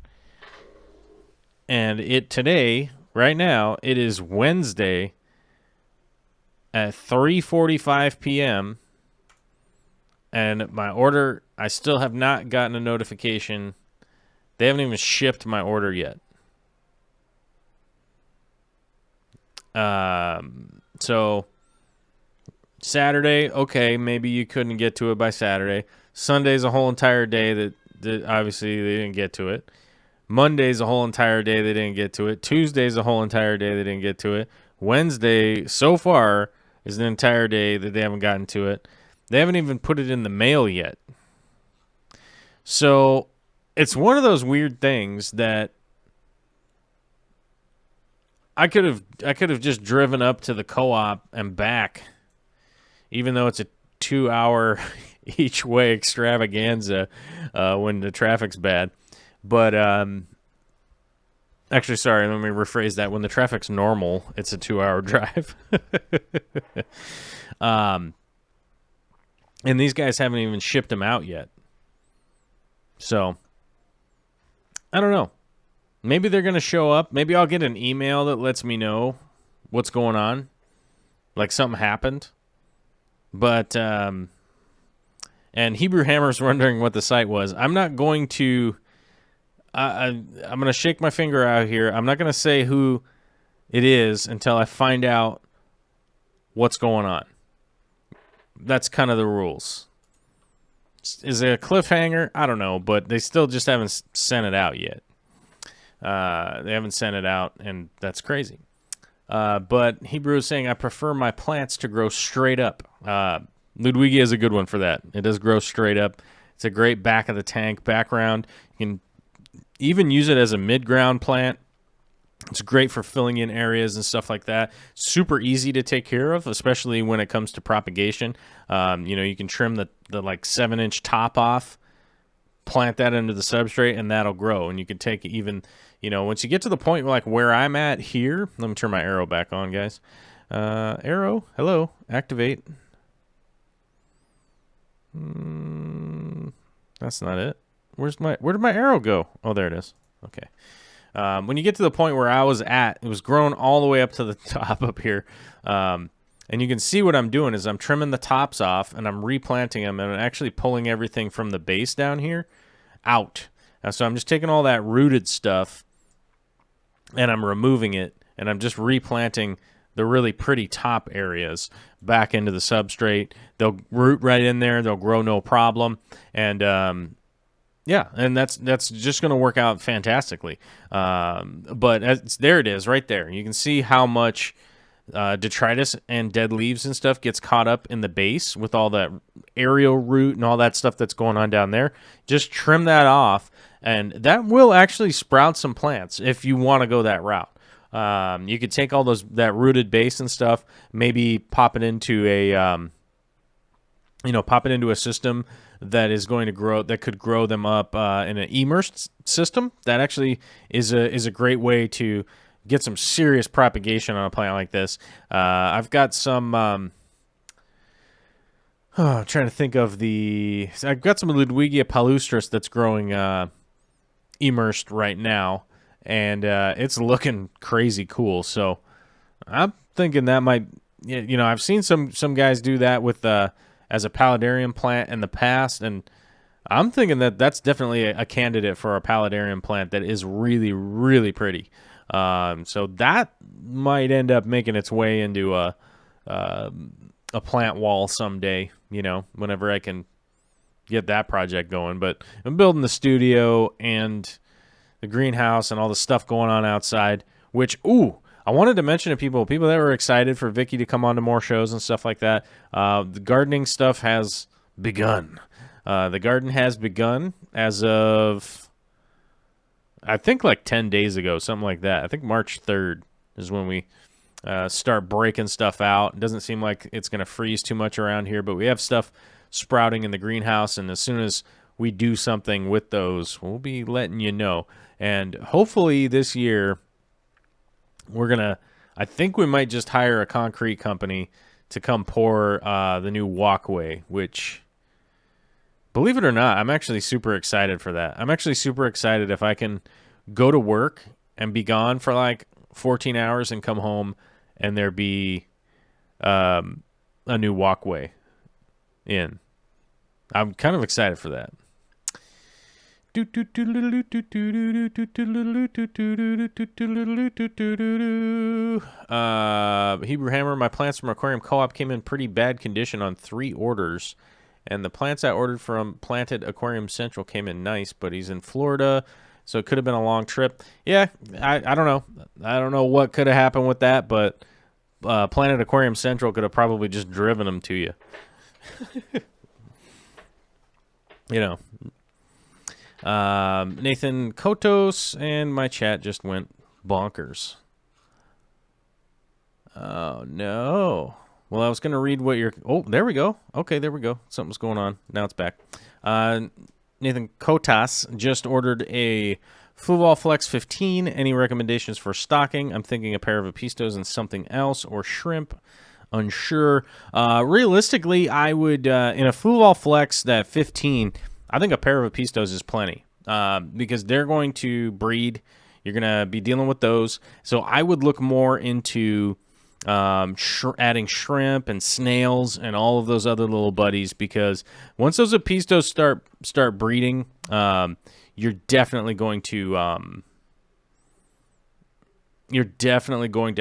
A: And today, right now, it is Wednesday at 3:45 p.m. And my order, I still have not gotten a notification. They haven't even shipped my order yet. So Saturday, okay, maybe you couldn't get to it by Saturday. Sunday's a whole entire day that obviously they didn't get to it. Monday's a whole entire day they didn't get to it. Tuesday's a whole entire day they didn't get to it. Wednesday, so far, is an entire day that they haven't gotten to it. They haven't even put it in the mail yet. So it's one of those weird things that I could have just driven up to the co-op and back, even though it's a 2-hour each way extravaganza when the traffic's bad. But Actually, sorry, let me rephrase that. When the traffic's normal, it's a 2-hour drive. And these guys haven't even shipped them out yet. So, I don't know. Maybe they're going to show up. Maybe I'll get an email that lets me know what's going on. Like something happened. But, and Hebrew Hammer's wondering what the site was. I'm not going to... I'm going to shake my finger out here. I'm not going to say who it is until I find out what's going on. That's kind of the rules. Is it a cliffhanger? I don't know, but they still just haven't sent it out yet. They haven't sent it out, and that's crazy. But Hebrew is saying, I prefer my plants to grow straight up. Ludwigia is a good one for that. It does grow straight up. It's a great back of the tank background. You can even use it as a mid-ground plant. It's great for filling in areas and stuff like that. Super easy to take care of, especially when it comes to propagation. You can trim the like 7-inch top off, plant that into the substrate, and that'll grow. And you can take even, once you get to the point like where I'm at here. Let me turn my arrow back on, guys. Arrow, hello, activate. That's not it. Where did my arrow go? Oh, there it is. Okay. When you get to the point where I was at, it was grown all the way up to the top up here. And you can see what I'm doing is I'm trimming the tops off and I'm replanting them and I'm actually pulling everything from the base down here out. So I'm just taking all that rooted stuff and I'm removing it and I'm just replanting the really pretty top areas back into the substrate. They'll root right in there. They'll grow no problem. And, yeah, and that's just going to work out fantastically. But there it is right there. You can see how much detritus and dead leaves and stuff gets caught up in the base with all that aerial root and all that stuff that's going on down there. Just trim that off, and that will actually sprout some plants if you want to go that route. You could take all that rooted base and stuff, maybe pop it into a system that is going to grow, that could grow them up in an immersed system. That actually is a great way to get some serious propagation on a plant like this. I've got some. I'm trying to think of I've got some Ludwigia palustris that's growing immersed right now, and it's looking crazy cool. So I'm thinking that might, I've seen some guys do that with as a paludarium plant in the past, and I'm thinking that that's definitely a candidate for a paludarium plant that is really, really pretty. So that might end up making its way into a plant wall someday, whenever I can get that project going. But I'm building the studio and the greenhouse and all the stuff going on outside, which, I wanted to mention to people that were excited for Vicky to come on to more shows and stuff like that. The gardening stuff has begun. The garden has begun as of, I think, like 10 days ago, something like that. I think March 3rd is when we start breaking stuff out. It doesn't seem like it's going to freeze too much around here, but we have stuff sprouting in the greenhouse, and as soon as we do something with those, we'll be letting you know. And hopefully this year, I think we might just hire a concrete company to come pour the new walkway, which, believe it or not, I'm actually super excited for that. I'm actually super excited if I can go to work and be gone for like 14 hours and come home and there be a new walkway in. I'm kind of excited for that. Hebrew Hammer, my plants from Aquarium Co-op came in pretty bad condition on 3 orders, and the plants I ordered from Planted Aquarium Central came in nice, but he's in Florida, so it could have been a long trip. Yeah, I don't know. I don't know what could have happened with that, but Planted Aquarium Central could have probably just driven them to you. Nathan Kotos, and my chat just went bonkers. Oh, no. Well, I was going to read what you're... Oh, there we go. Okay, there we go. Something's going on. Now it's back. Nathan Kotas just ordered a Fluval Flex 15. Any recommendations for stocking? I'm thinking a pair of Apistos and something else, or shrimp. Unsure. Realistically, I would, in a Fluval Flex that 15, I think a pair of Apistos is plenty, because they're going to breed. You're going to be dealing with those. So I would look more into adding shrimp and snails and all of those other little buddies, because once those Apistos start breeding, you're definitely going to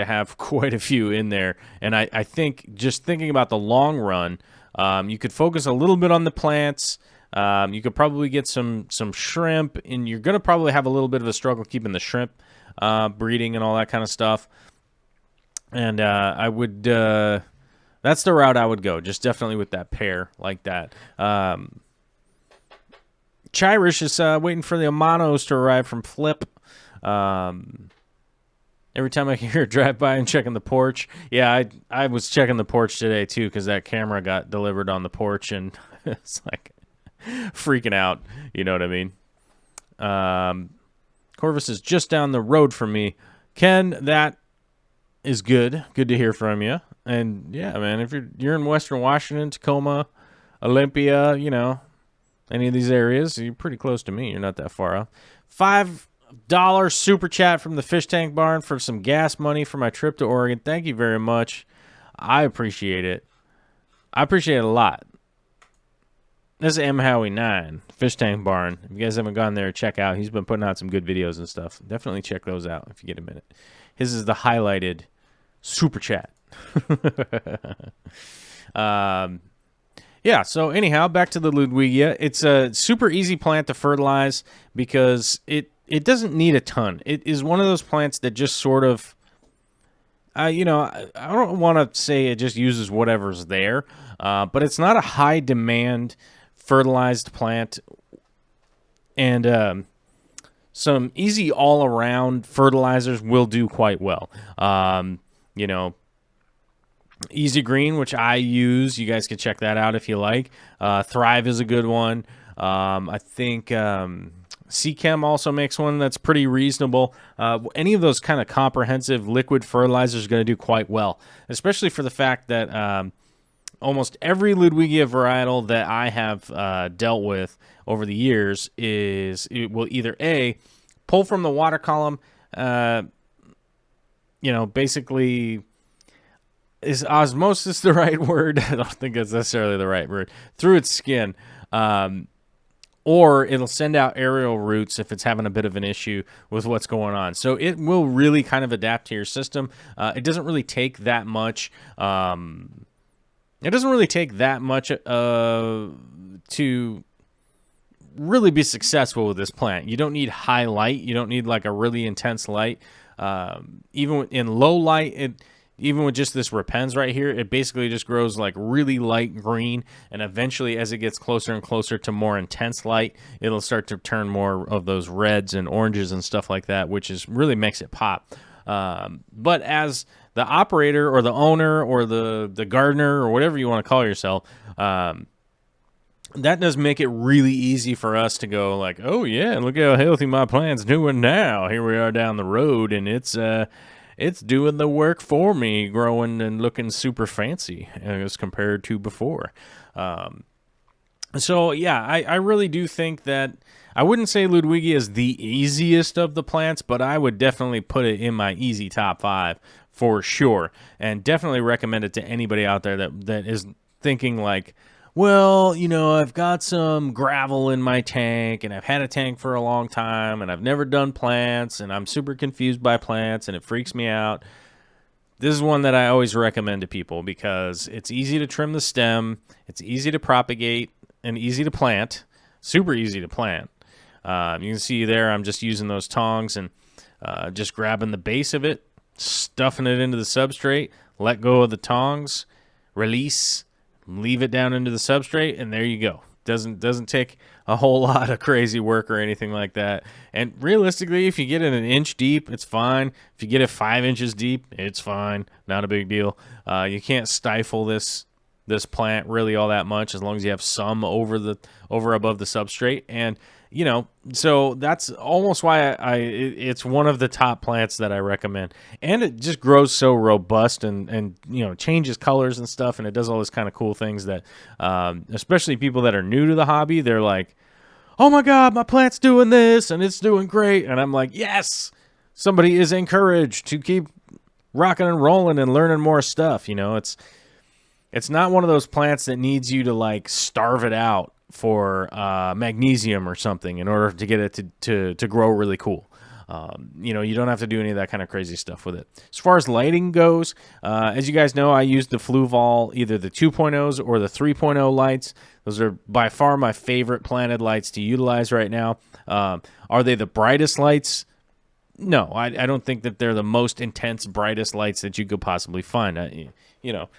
A: have quite a few in there. And I think, just thinking about the long run, you could focus a little bit on the plants. You could probably get some shrimp, and you're going to probably have a little bit of a struggle keeping the shrimp breeding and all that kind of stuff. And I would, that's the route I would go, just definitely with that pair like that. Chirish is waiting for the Amanos to arrive from Flip. Every time I hear drive by and checking the porch. Yeah, I was checking the porch today too, because that camera got delivered on the porch, and it's like freaking out. You know what I mean? Corvus is just down the road from me. Ken, that is good. Good to hear from you. And yeah, man, if you're in Western Washington, Tacoma, Olympia, you know, any of these areas, you're pretty close to me. You're not that far off. $5 super chat from the Fish Tank Barn for some gas money for my trip to Oregon. Thank you very much. I appreciate it. I appreciate it a lot. This is M. Howie 9, Fish Tank Barn. If you guys haven't gone there, check out. He's been putting out some good videos and stuff. Definitely check those out if you get a minute. His is the highlighted super chat. Yeah, so anyhow, back to the Ludwigia. It's a super easy plant to fertilize because it doesn't need a ton. It is one of those plants that just sort of, you know, I don't want to say it just uses whatever's there, but it's not a high demand fertilized plant. And some easy all around fertilizers will do quite well. You know, Easy Green, which I use, you guys can check that out if you like. Thrive is a good one. I think Seachem also makes one that's pretty reasonable. Any of those kind of comprehensive liquid fertilizers is going to do quite well, especially for the fact that almost every Ludwigia varietal that I have dealt with over the years it will either A, pull from the water column, you know, basically, is osmosis the right word? I don't think it's necessarily the right word. Through its skin. Or it'll send out aerial roots if it's having a bit of an issue with what's going on. So it will really kind of adapt to your system. It doesn't really take that much. It doesn't really take that much to really be successful with this plant. You don't need high light. You don't need like a really intense light. Even in low light, even with just this repens right here, it basically just grows like really light green, and eventually as it gets closer and closer to more intense light, it'll start to turn more of those reds and oranges and stuff like that, which is really makes it pop. But as the operator or the owner or the gardener or whatever you want to call yourself, that does make it really easy for us to go like, oh yeah, look how healthy my plant's doing now. Here we are down the road, and it's doing the work for me, growing and looking super fancy as compared to before. So yeah, I really do think that I wouldn't say Ludwigia is the easiest of the plants, but I would definitely put it in my easy top 5 for sure, and definitely recommend it to anybody out there that is thinking like, well, you know, I've got some gravel in my tank, and I've had a tank for a long time, and I've never done plants, and I'm super confused by plants, and it freaks me out. This is one that I always recommend to people because it's easy to trim the stem, it's easy to propagate, and easy to plant. Super easy to plant. You can see there I'm just using those tongs and just grabbing the base of it, stuffing it into the substrate, let go of the tongs, release, leave it down into the substrate, and there you go. Doesn't take a whole lot of crazy work or anything like that. And realistically, if you get it an inch deep, it's fine. If you get it 5 inches deep, it's fine. Not a big deal. You can't stifle this plant really all that much as long as you have some over above the substrate. And you know, so that's almost why it's one of the top plants that I recommend. And it just grows so robust and you know, changes colors and stuff, and it does all this kind of cool things that, especially people that are new to the hobby, they're like, oh my God, my plant's doing this and it's doing great. And I'm like, yes, somebody is encouraged to keep rocking and rolling and learning more stuff. You know, it's not one of those plants that needs you to like starve it out for magnesium or something in order to get it to grow really cool. You know, you don't have to do any of that kind of crazy stuff with it. As far as lighting goes, as you guys know, I use the Fluval, either the 2.0s or the 3.0 lights. Those are by far my favorite planted lights to utilize right now. Are they the brightest lights? No, I don't think that they're the most intense, brightest lights that you could possibly find. You know,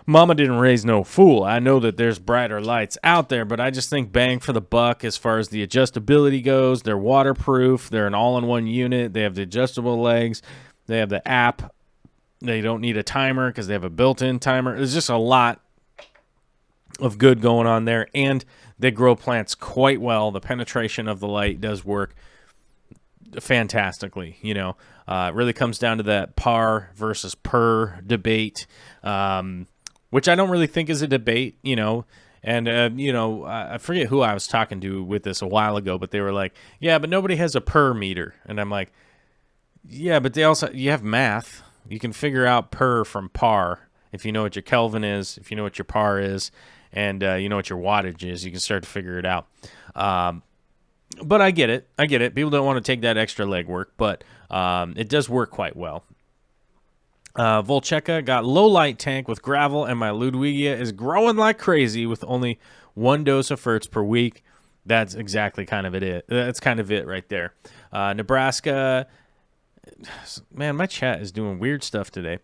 A: Mama didn't raise no fool. I know that there's brighter lights out there, but I just think bang for the buck as far as the adjustability goes. They're waterproof. They're an all-in-one unit. They have the adjustable legs. They have the app. They don't need a timer because they have a built-in timer. There's just a lot of good going on there, and they grow plants quite well. The penetration of the light does work fantastically. You know, it really comes down to that par versus per debate. Which I don't really think is a debate, you know. And, you know, I forget who I was talking to with this a while ago, but they were like, yeah, but nobody has a per meter. And I'm like, yeah, but you have math. You can figure out per from par. If you know what your Kelvin is, if you know what your par is, and you know what your wattage is, you can start to figure it out. But I get it. People don't want to take that extra legwork, but it does work quite well. Volcheka got low light tank with gravel, and my Ludwigia is growing like crazy with only 1 dose of ferts per week. That's exactly kind of it. That's kind of it right there. Nebraska, man, my chat is doing weird stuff today.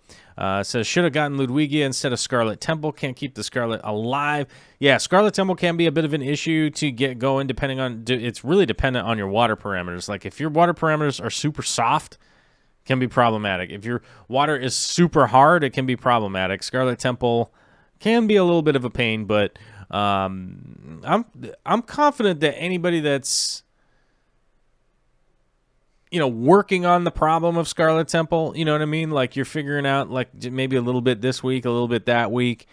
A: Says should have gotten Ludwigia instead of Scarlet Temple. Can't keep the Scarlet alive. Yeah, Scarlet Temple can be a bit of an issue to get going. Depending on, it's really dependent on your water parameters. Like if your water parameters are super soft, can be problematic. If your water is super hard, it can be problematic. Scarlet Temple can be a little bit of a pain, but I'm confident that anybody that's, you know, working on the problem of Scarlet Temple, you know what I mean? Like you're figuring out like maybe a little bit this week, a little bit that week,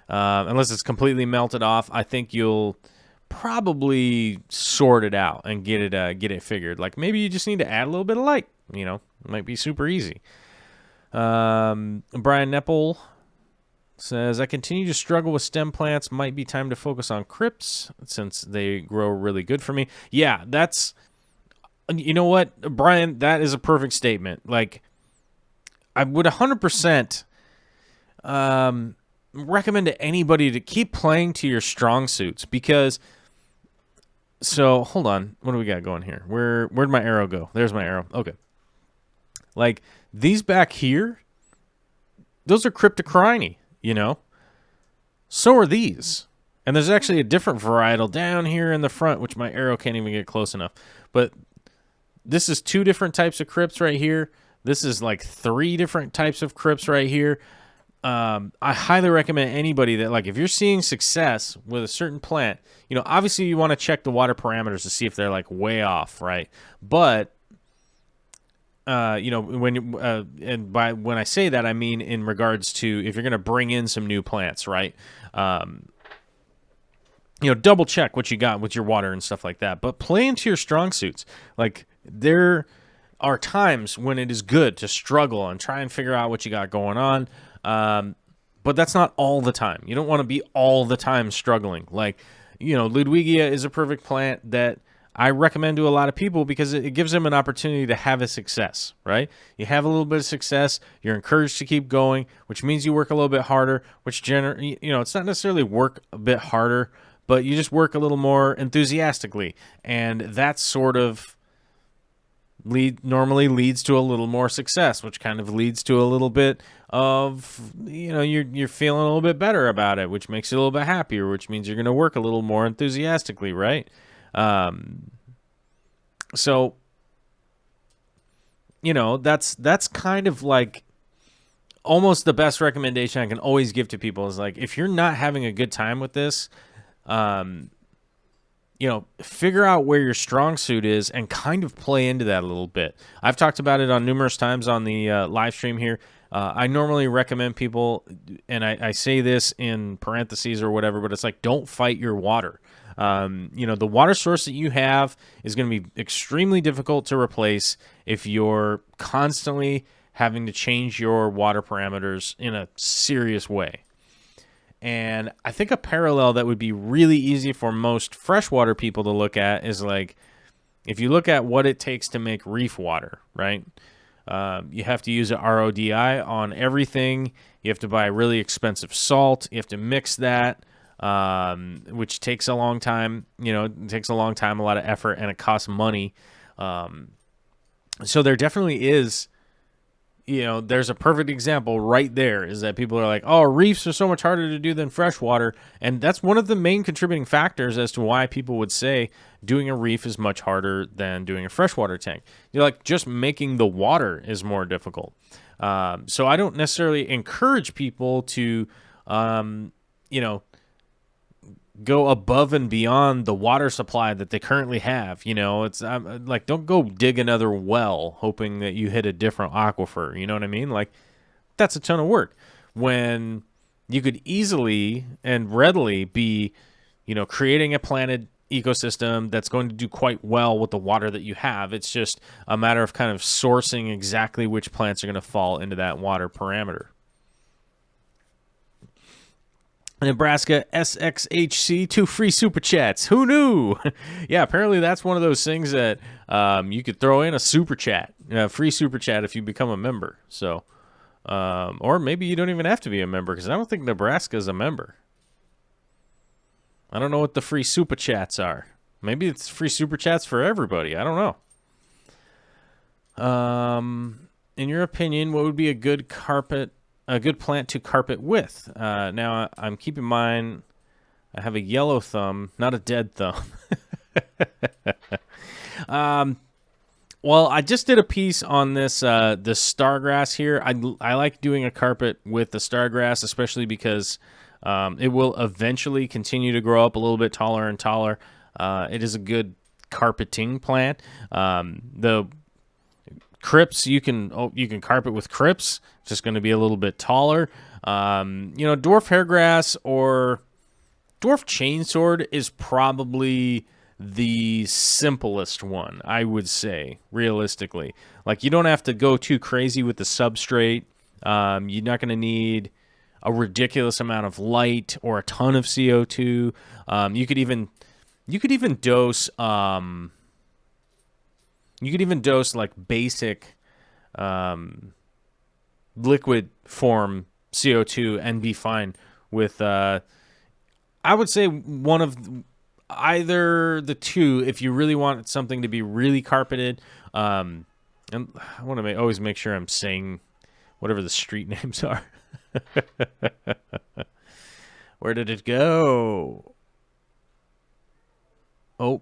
A: unless it's completely melted off. I think you'll probably sort it out and get it figured. Like maybe you just need to add a little bit of light, you know. It might be super easy. Brian Nepple says, I continue to struggle with stem plants. Might be time to focus on crypts since they grow really good for me. Yeah, that's, you know what, Brian, that is a perfect statement. Like, I would 100% recommend to anybody to keep playing to your strong suits because, so, hold on. What do we got going here? Where'd my arrow go? There's my arrow. Okay. Like, these back here, those are cryptocorini, you know? So are these. And there's actually a different varietal down here in the front, which my arrow can't even get close enough. But this is 2 different types of crypts right here. This is like 3 different types of crypts right here. I highly recommend anybody that, like, if you're seeing success with a certain plant, you know, obviously you want to check the water parameters to see if they're, like, way off, right? But you know, when I say that, I mean in regards to if you're going to bring in some new plants, right? You know, double check what you got with your water and stuff like that. But play into your strong suits. Like there are times when it is good to struggle and try and figure out what you got going on. But that's not all the time. You don't want to be all the time struggling. Like, you know, Ludwigia is a perfect plant that I recommend to a lot of people because it gives them an opportunity to have a success, right? You have a little bit of success, you're encouraged to keep going, which means you work a little bit harder, which you know, it's not necessarily work a bit harder, but you just work a little more enthusiastically, and that sort of normally leads to a little more success, which kind of leads to a little bit of, you know, you're feeling a little bit better about it, which makes you a little bit happier, which means you're going to work a little more enthusiastically, right? So, you know, that's kind of like almost the best recommendation I can always give to people is like, if you're not having a good time with this, figure out where your strong suit is and kind of play into that a little bit. I've talked about it on numerous times on the live stream here. I normally recommend people, and I say this in parentheses or whatever, but it's like, don't fight your water. The water source that you have is going to be extremely difficult to replace if you're constantly having to change your water parameters in a serious way. And I think a parallel that would be really easy for most freshwater people to look at is like, if you look at what it takes to make reef water, right? You have to use an RODI on everything. You have to buy really expensive salt. You have to mix that, which takes a long time. It takes a long time, a lot of effort, and it costs money. So there definitely is, there's a perfect example right there, is that people are like, oh, reefs are so much harder to do than freshwater. And that's one of the main contributing factors as to why people would say doing a reef is much harder than doing a freshwater tank. Just making the water is more difficult. So I don't necessarily encourage people to, go above and beyond the water supply that they currently have. It's like, don't go dig another well hoping that you hit a different aquifer. You know what I mean? Like, that's a ton of work when you could easily and readily be, creating a planted ecosystem that's going to do quite well with the water that you have. It's just a matter of kind of sourcing exactly which plants are going to fall into that water parameter. Nebraska SXHC, 2 free super chats. Who knew? Yeah, apparently that's one of those things that you could throw in a super chat, free super chat if you become a member. So, or maybe you don't even have to be a member, because I don't think Nebraska is a member. I don't know what the free super chats are. Maybe it's free super chats for everybody. I don't know. In your opinion, what would be a good plant to carpet with? Now, I'm keeping in mind, I have a yellow thumb, not a dead thumb. Well, I just did a piece on this stargrass here. I like doing a carpet with the stargrass, especially because it will eventually continue to grow up a little bit taller and taller. It is a good carpeting plant. The crypts, you can carpet with crypts. It's just going to be a little bit taller. Dwarf hairgrass or dwarf chainsword is probably the simplest one, I would say, realistically. Like, you don't have to go too crazy with the substrate. You're not going to need a ridiculous amount of light or a ton of CO2. You could even dose like basic liquid form CO2 and be fine with I would say one of either the two if you really want something to be really carpeted. And I want to always make sure I'm saying whatever the street names are. Where did it go? Oh,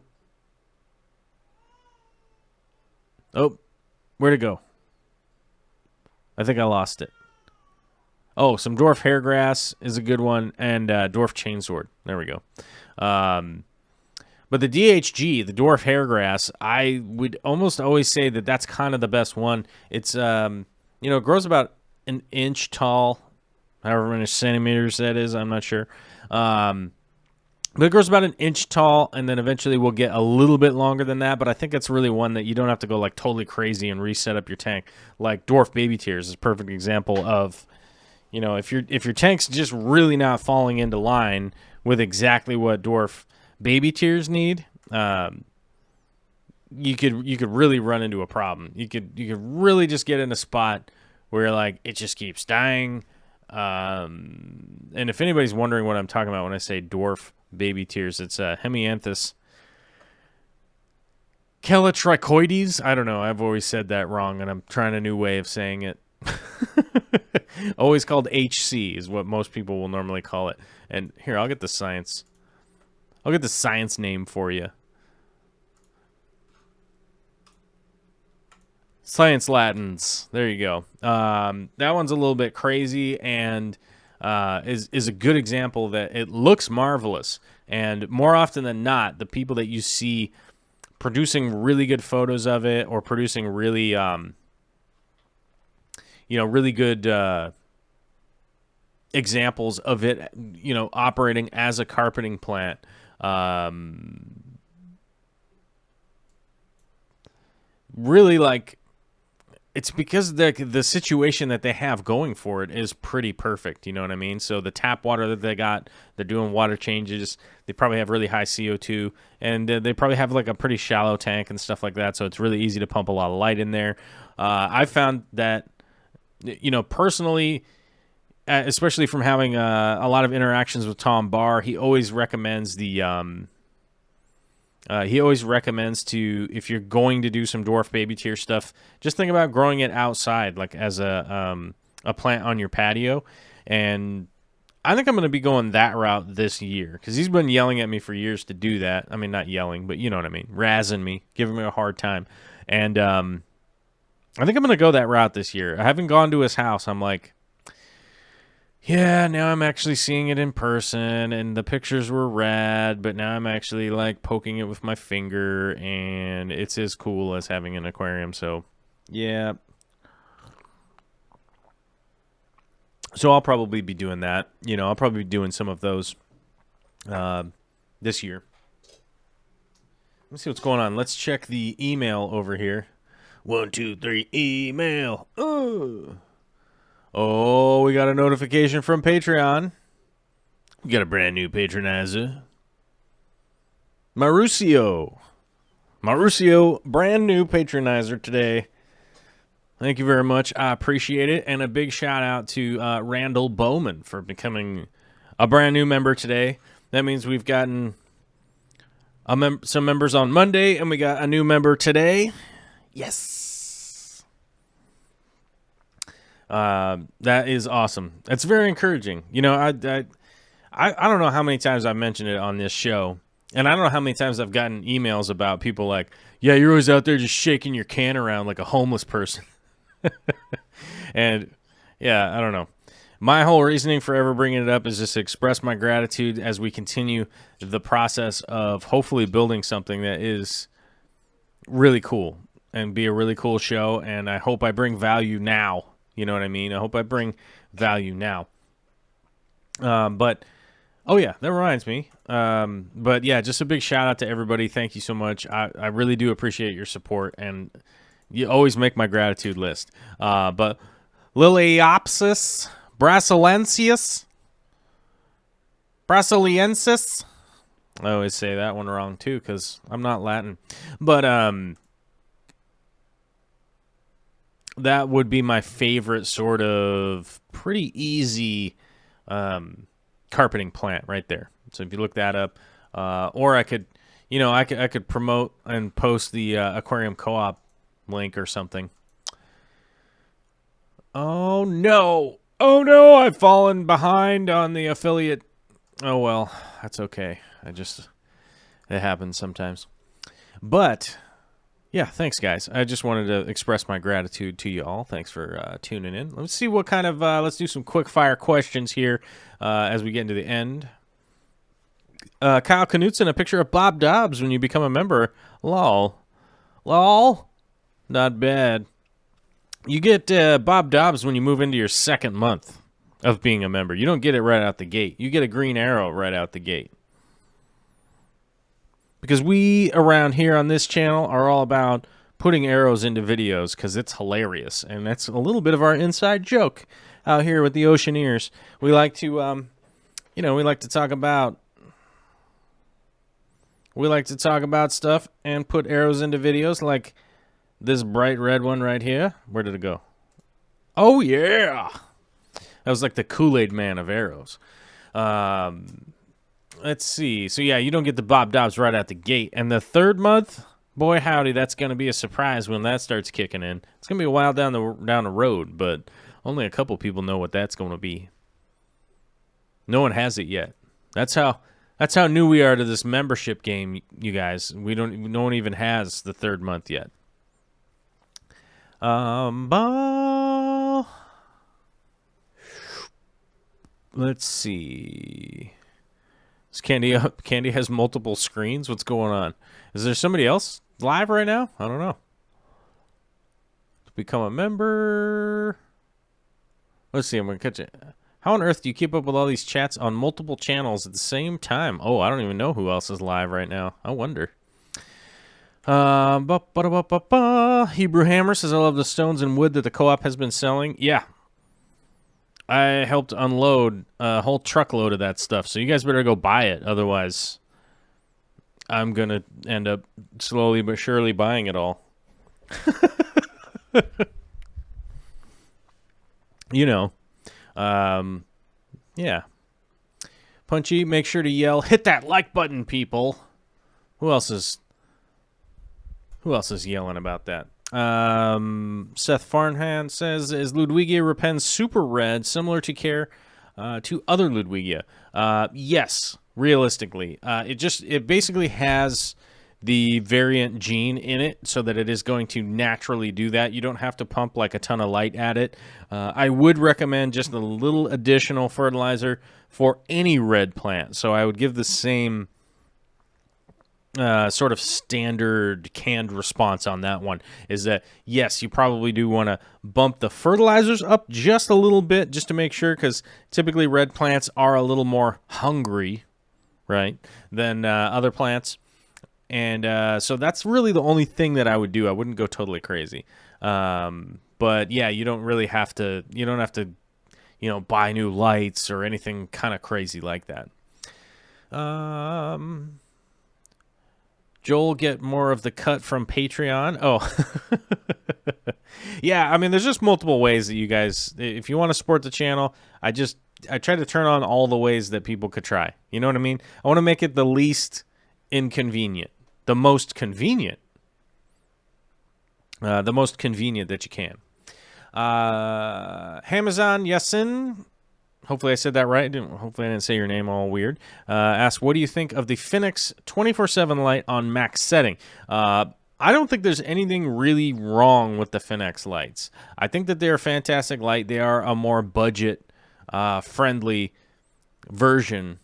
A: where'd it go? I think I lost it. Oh, some dwarf hairgrass is a good one, and dwarf chainsword. There we go. But the DHG, the dwarf hairgrass, I would almost always say that that's kind of the best one. It's it grows about an inch tall, however many centimeters that is, I'm not sure. But it grows about an inch tall, and then eventually we'll get a little bit longer than that. But I think it's really one that you don't have to go like totally crazy and reset up your tank. Like dwarf baby tears is a perfect example of, if your tank's just really not falling into line with exactly what dwarf baby tears need, you could really run into a problem. You could really just get in a spot where like it just keeps dying. And if anybody's wondering what I'm talking about when I say dwarf baby tears, it's Hemianthus calatricoides. I don't know. I've always said that wrong, and I'm trying a new way of saying it. Always called HC is what most people will normally call it. And here, I'll get the science name for you. Science Latins. There you go. That one's a little bit crazy, and is a good example that it looks marvelous. And more often than not, the people that you see producing really good photos of it or producing really, really good examples of it, operating as a carpeting plant. Really, like, it's because the situation that they have going for it is pretty perfect. You know what I mean? So the tap water that they got, they're doing water changes. They probably have really high CO2, and they probably have like a pretty shallow tank and stuff like that. So it's really easy to pump a lot of light in there. I found that, personally, especially from having a lot of interactions with Tom Barr, he always recommends if you're going to do some dwarf baby tier stuff, just think about growing it outside, like as a plant on your patio. And I think I'm going to be going that route this year because he's been yelling at me for years to do that. I mean, not yelling, but you know what I mean, razzing me, giving me a hard time. And I think I'm going to go that route this year. I haven't gone to his house. I'm like, yeah, now I'm actually seeing it in person, and the pictures were rad, but now I'm actually, like, poking it with my finger, and it's as cool as having an aquarium, so, yeah. So I'll probably be doing that. I'll probably be doing some of those this year. Let's see what's going on. Let's check the email over here. 1, 2, 3, email. Oh, we got a notification from Patreon. We got a brand new patronizer. Mauricio, brand new patronizer today. Thank you very much. I appreciate it. And a big shout out to Randall Bowman for becoming a brand new member today. That means we've gotten some members on Monday, and we got a new member today. Yes. That is awesome. That's very encouraging. I don't know how many times I've mentioned it on this show, and I don't know how many times I've gotten emails about people like, yeah, you're always out there just shaking your can around like a homeless person. And yeah, I don't know. My whole reasoning for ever bringing it up is just to express my gratitude as we continue the process of hopefully building something that is really cool and be a really cool show. And I hope I bring value now. You know what I mean? I hope I bring value now. But, oh yeah, that reminds me. But yeah, just a big shout out to everybody. Thank you so much. I really do appreciate your support, and you always make my gratitude list. But Liliopsis Brasiliensis, I always say that one wrong too because I'm not Latin. But, that would be my favorite sort of pretty easy carpeting plant right there. So if you look that up, or I could promote and post the Aquarium Co-op link or something. Oh no, I've fallen behind on the affiliate. Oh well, that's okay. It happens sometimes. But yeah, thanks, guys. I just wanted to express my gratitude to you all. Thanks for tuning in. Let's see what kind of... let's do some quick-fire questions here as we get into the end. Kyle Knutson, a picture of Bob Dobbs when you become a member. Lol. Not bad. You get Bob Dobbs when you move into your second month of being a member. You don't get it right out the gate. You get a green arrow right out the gate. Because we around here on this channel are all about putting arrows into videos because it's hilarious. And that's a little bit of our inside joke out here with the Oceaneers. We like to, we like to talk about... We like to talk about stuff and put arrows into videos like this bright red one right here. Where did it go? Oh, yeah. That was like the Kool-Aid man of arrows. Let's see. So, yeah, you don't get the Bob Dobbs right out the gate. And the third month, boy, howdy, that's going to be a surprise when that starts kicking in. It's going to be a while down the road, but only a couple people know what that's going to be. No one has it yet. That's how new we are to this membership game, you guys. No one even has the third month yet. Let's see. Is Candy up? Candy has multiple screens. What's going on? Is there somebody else live right now? I don't know. Become a member. Let's see. I'm going to catch it. How on earth do you keep up with all these chats on multiple channels at the same time? Oh, I don't even know who else is live right now. I wonder. Hebrew Hammer says, I love the stones and wood that the co-op has been selling. Yeah. I helped unload a whole truckload of that stuff, so you guys better go buy it. Otherwise, I'm going to end up slowly but surely buying it all. You know. Yeah. Punchy, make sure to yell, hit that like button, people. Who else is yelling about that? Seth Farnham says, is Ludwigia Repens super red, similar to care to other Ludwigia? Yes, realistically. It basically has the variant gene in it so that it is going to naturally do that. You don't have to pump like a ton of light at it. I would recommend just a little additional fertilizer for any red plant. So I would give the same sort of standard canned response on that one, is that yes, you probably do want to bump the fertilizers up just a little bit just to make sure, because typically red plants are a little more hungry, right, than other plants. And so that's really the only thing that I would do. I wouldn't go totally crazy. But yeah, you don't have to, buy new lights or anything kind of crazy like that. Joel, get more of the cut from Patreon. Oh, yeah. I mean, there's just multiple ways that you guys, if you want to support the channel, I try to turn on all the ways that people could try. You know what I mean? I want to make it the least inconvenient, the most convenient that you can. Hamazon Yasin, hopefully I said that right. Hopefully I didn't say your name all weird. Asked, what do you think of the Phoenix 24/7 light on max setting? I don't think there's anything really wrong with the Phoenix lights. I think that they're a fantastic light. They are a more budget friendly version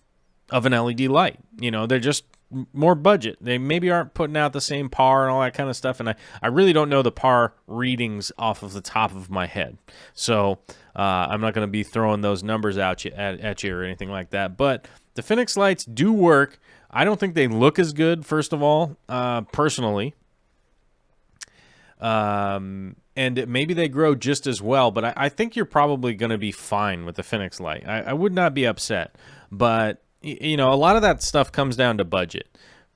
A: of an LED light. They're just more budget. They maybe aren't putting out the same PAR and all that kind of stuff, and I really don't know the PAR readings off of the top of my head, so I'm not going to be throwing those numbers out at you or anything like that. But the Phoenix lights do work. I don't think they look as good, first of all, personally, and maybe they grow just as well, but I think you're probably going to be fine with the Phoenix light. I would not be upset, but a lot of that stuff comes down to budget.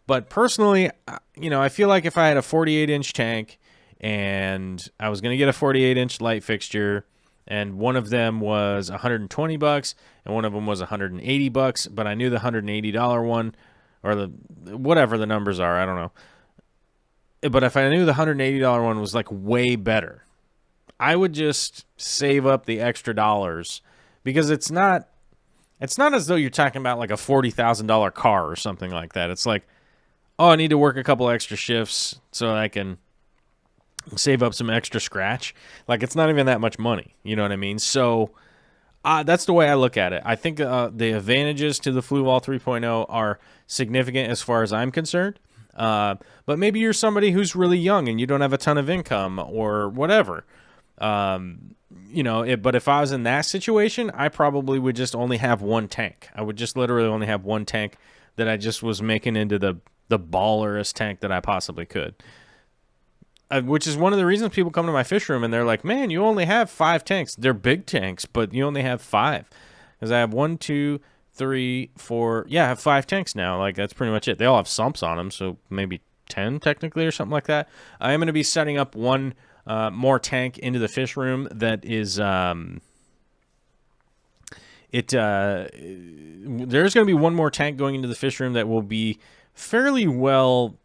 A: But personally, I feel like if I had a 48-inch tank and I was going to get a 48-inch light fixture, and one of them was $120 and one of them was $180, but I knew the $180 one, or whatever the numbers are, I don't know. But if I knew the $180 one was like way better, I would just save up the extra dollars, because it's not as though you're talking about like a $40,000 car or something like that. It's like, oh, I need to work a couple extra shifts so I can save up some extra scratch. Like, it's not even that much money. You know what I mean? So that's the way I look at it. I think the advantages to the Fluval 3.0 are significant as far as I'm concerned. But maybe you're somebody who's really young and you don't have a ton of income or whatever. But if I was in that situation, I probably would just only have one tank. I would just literally only have one tank that I just was making into the ballerest tank that I possibly could. Which is one of the reasons people come to my fish room and they're like, man, you only have 5 tanks. They're big tanks, but you only have 5. Because I have 1, 2, 3, 4. Yeah, I have 5 tanks now. Like, that's pretty much it. They all have sumps on them, so maybe 10 technically or something like that. I am going to be setting up one more tank into the fish room that is there's going to be one more tank going into the fish room that will be fairly well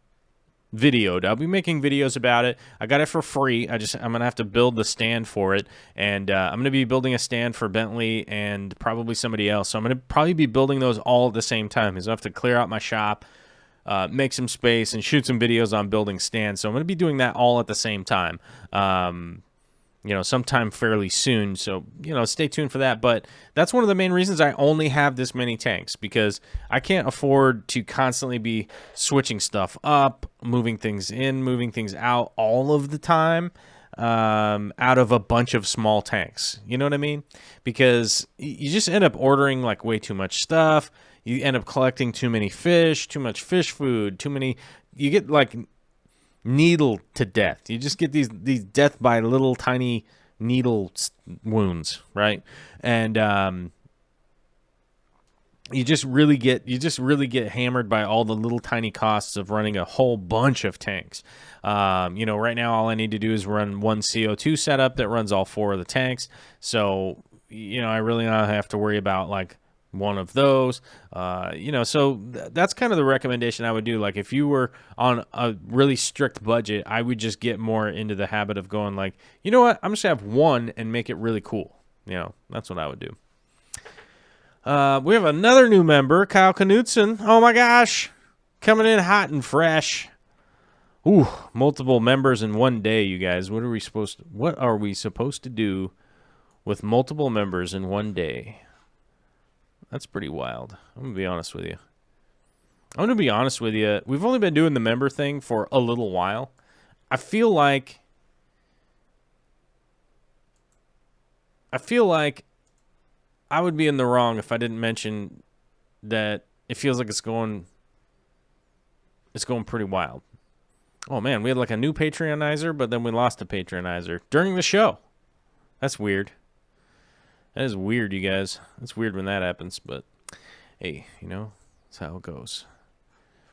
A: videoed. I'll be making videos about it. I got it for free. I'm going to have to build the stand for it, and I'm going to be building a stand for Bentley and probably somebody else. So I'm going to probably be building those all at the same time, because I have to clear out my shop, make some space, and shoot some videos on building stands. So I'm going to be doing that all at the same time. sometime fairly soon. So, stay tuned for that. But that's one of the main reasons I only have this many tanks, because I can't afford to constantly be switching stuff up, moving things in, moving things out all of the time, out of a bunch of small tanks. You know what I mean? Because you just end up ordering like way too much stuff. You end up collecting too many fish, too much fish food, you get like needled to death. You just get these death by little tiny needle wounds, right? And you just really get hammered by all the little tiny costs of running a whole bunch of tanks. Right now all I need to do is run one CO2 setup that runs all 4 of the tanks. So, I really don't have to worry about like one of those. So that's kind of the recommendation I would do. Like if you were on a really strict budget, I would just get more into the habit of going like, you know what, I'm just gonna have one and make it really cool. That's what I would do. We have another new member, Kyle Knutson. Oh my gosh, coming in hot and fresh. Ooh, multiple members in one day, you guys. What are we supposed to do with multiple members in one day? That's pretty wild. I'm going to be honest with you. We've only been doing the member thing for a little while. I feel like I would be in the wrong if I didn't mention that it feels like it's going pretty wild. Oh man, we had like a new Patreonizer, but then we lost a Patreonizer during the show. That's weird. That is weird, you guys. It's weird when that happens, but hey, that's how it goes.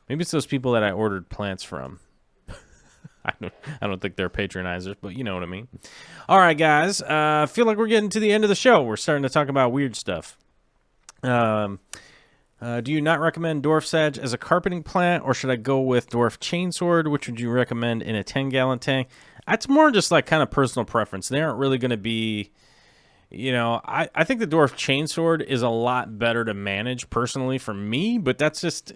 A: Maybe it's those people that I ordered plants from. I don't think they're patronizers, but you know what I mean. All right, guys. I feel like we're getting to the end of the show. We're starting to talk about weird stuff. Do you not recommend dwarf sedge as a carpeting plant, or should I go with dwarf chainsword? Which would you recommend in a 10-gallon tank? That's more just like kind of personal preference. They aren't really going to be... I think the dwarf chainsword is a lot better to manage personally for me, but that's just,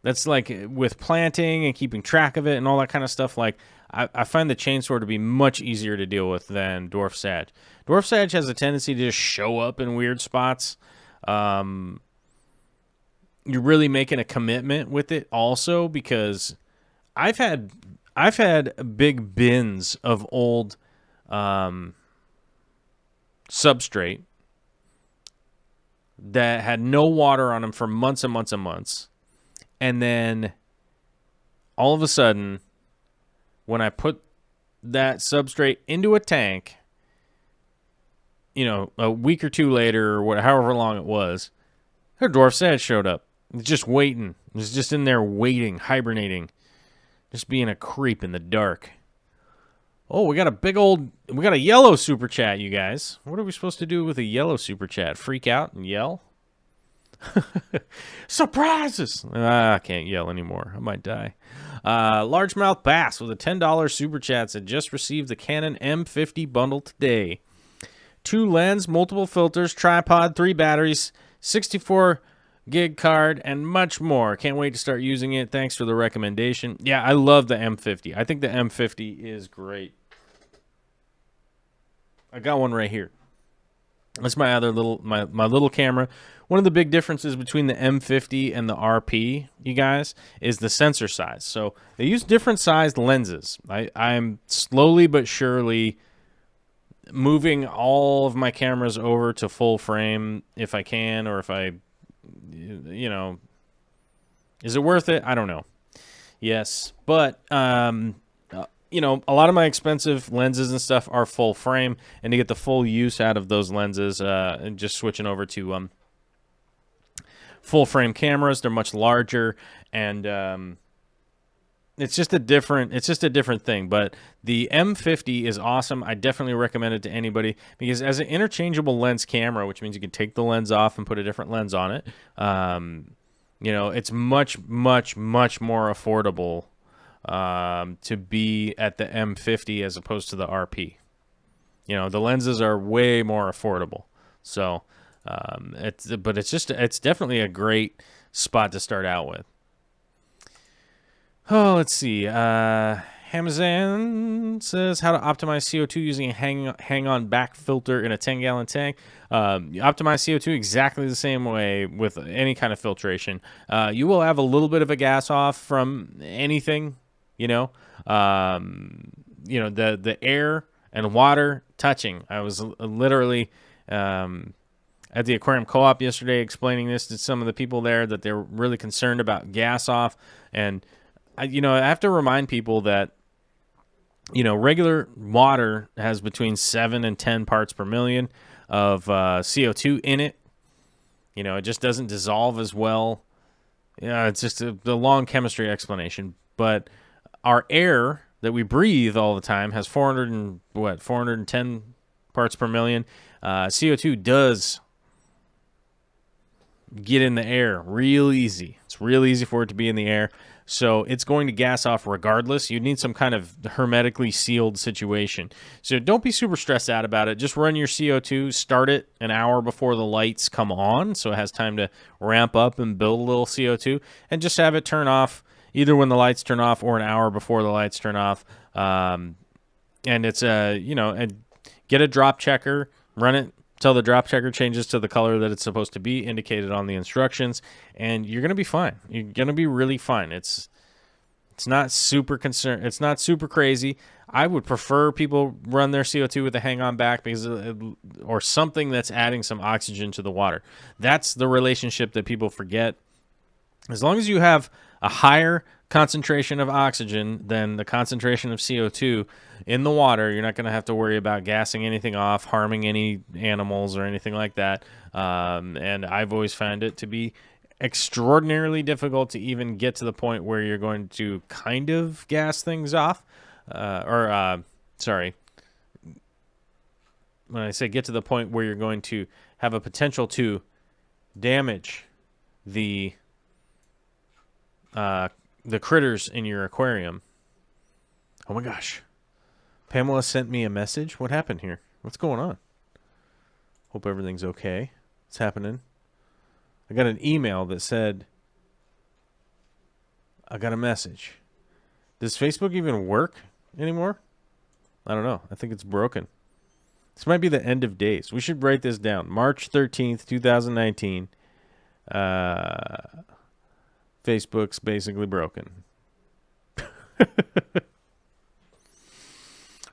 A: that's like with planting and keeping track of it and all that kind of stuff. Like I find the chainsword to be much easier to deal with than dwarf sedge. Dwarf sedge has a tendency to just show up in weird spots. You're really making a commitment with it also, because I've had big bins of old substrate that had no water on them for months and months and months, and then all of a sudden when I put that substrate into a tank, a week or two later, or however long it was, her dwarf sedge showed up. It's just waiting. It was just in there waiting, hibernating, just being a creep in the dark. Oh, we got a yellow super chat, you guys. What are we supposed to do with a yellow super chat? Freak out and yell? Surprises! I can't yell anymore. I might die. Largemouth Bass with a $10 super chat said, just received the Canon M50 bundle today. 2 lens, multiple filters, tripod, 3 batteries, 64 gig card, and much more. Can't wait to start using it. Thanks for the recommendation. Yeah, I love the M50. I think the M50 is great. I got one right here. That's my other my little camera. One of the big differences between the M50 and the RP, you guys, is the sensor size. So they use different sized lenses. I'm slowly but surely moving all of my cameras over to full frame if I can, or if I, is it worth it? I don't know. Yes, but a lot of my expensive lenses and stuff are full frame, and to get the full use out of those lenses, and just switching over to full frame cameras, they're much larger, and it's just a different thing. But the M50 is awesome. I definitely recommend it to anybody, because as an interchangeable lens camera, which means you can take the lens off and put a different lens on it, it's much, much, much more affordable to be at the M50 as opposed to the RP. The lenses are way more affordable. So it's definitely a great spot to start out with. Oh, let's see. Hamzan says how to optimize CO2 using a hang-on back filter in a 10-gallon tank. You optimize CO2 exactly the same way with any kind of filtration. You will have a little bit of a gas off from anything, the air and water touching. I was literally at the Aquarium Co-op yesterday explaining this to some of the people there, that they're really concerned about gas off. And I have to remind people that regular water has between 7 and 10 parts per million of CO2 in it. It just doesn't dissolve as well. It's just the long chemistry explanation. But our air that we breathe all the time has 410 parts per million. CO2 does get in the air real easy. It's real easy for it to be in the air. So it's going to gas off regardless. You need some kind of hermetically sealed situation. So don't be super stressed out about it. Just run your CO2, start it an hour before the lights come on, so it has time to ramp up and build a little CO2, and just have it turn off either when the lights turn off or an hour before the lights turn off. And it's and get a drop checker, run it till the drop checker changes to the color that it's supposed to be indicated on the instructions, and you're going to be fine. You're going to be really fine. It's not super It's not super crazy. I would prefer people run their CO2 with a hang-on back or something that's adding some oxygen to the water. That's the relationship that people forget. As long as you have a higher concentration of oxygen than the concentration of CO2 in the water, you're not going to have to worry about gassing anything off, harming any animals or anything like that. And I've always found it to be extraordinarily difficult to even get to the point where you're going to kind of gas things off. Sorry. When I say get to the point where you're going to have a potential to damage the critters in your aquarium. Oh my gosh. Pamela sent me a message. What happened here? What's going on? Hope everything's okay. What's happening? I got an email that said, I got a message. Does Facebook even work anymore? I don't know. I think it's broken. This might be the end of days. We should write this down. March 13th, 2019. Facebook's basically broken.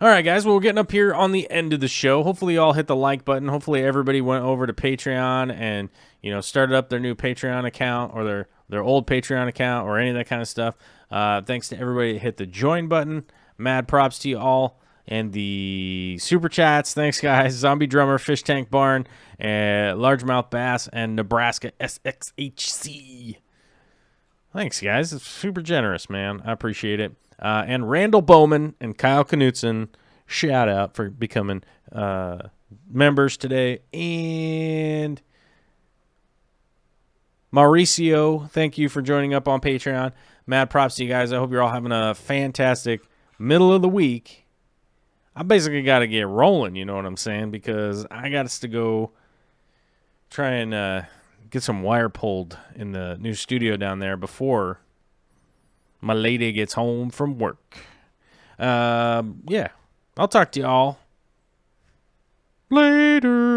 A: All right, guys. Well, we're getting up here on the end of the show. Hopefully, you all hit the like button. Hopefully, everybody went over to Patreon and started up their new Patreon account or their old Patreon account or any of that kind of stuff. Thanks to everybody that hit the join button. Mad props to you all. And the super chats. Thanks, guys. Zombie Drummer, Fish Tank Barn, Largemouth Bass, and Nebraska SXHC. Thanks, guys. It's super generous, man. I appreciate it. And Randall Bowman and Kyle Knutson, shout out for becoming members today. And Mauricio, thank you for joining up on Patreon. Mad props to you guys. I hope you're all having a fantastic middle of the week. I basically got to get rolling, you know what I'm saying? Because I got to go try and get some wire pulled in the new studio down there before my lady gets home from work. Yeah, I'll talk to y'all later.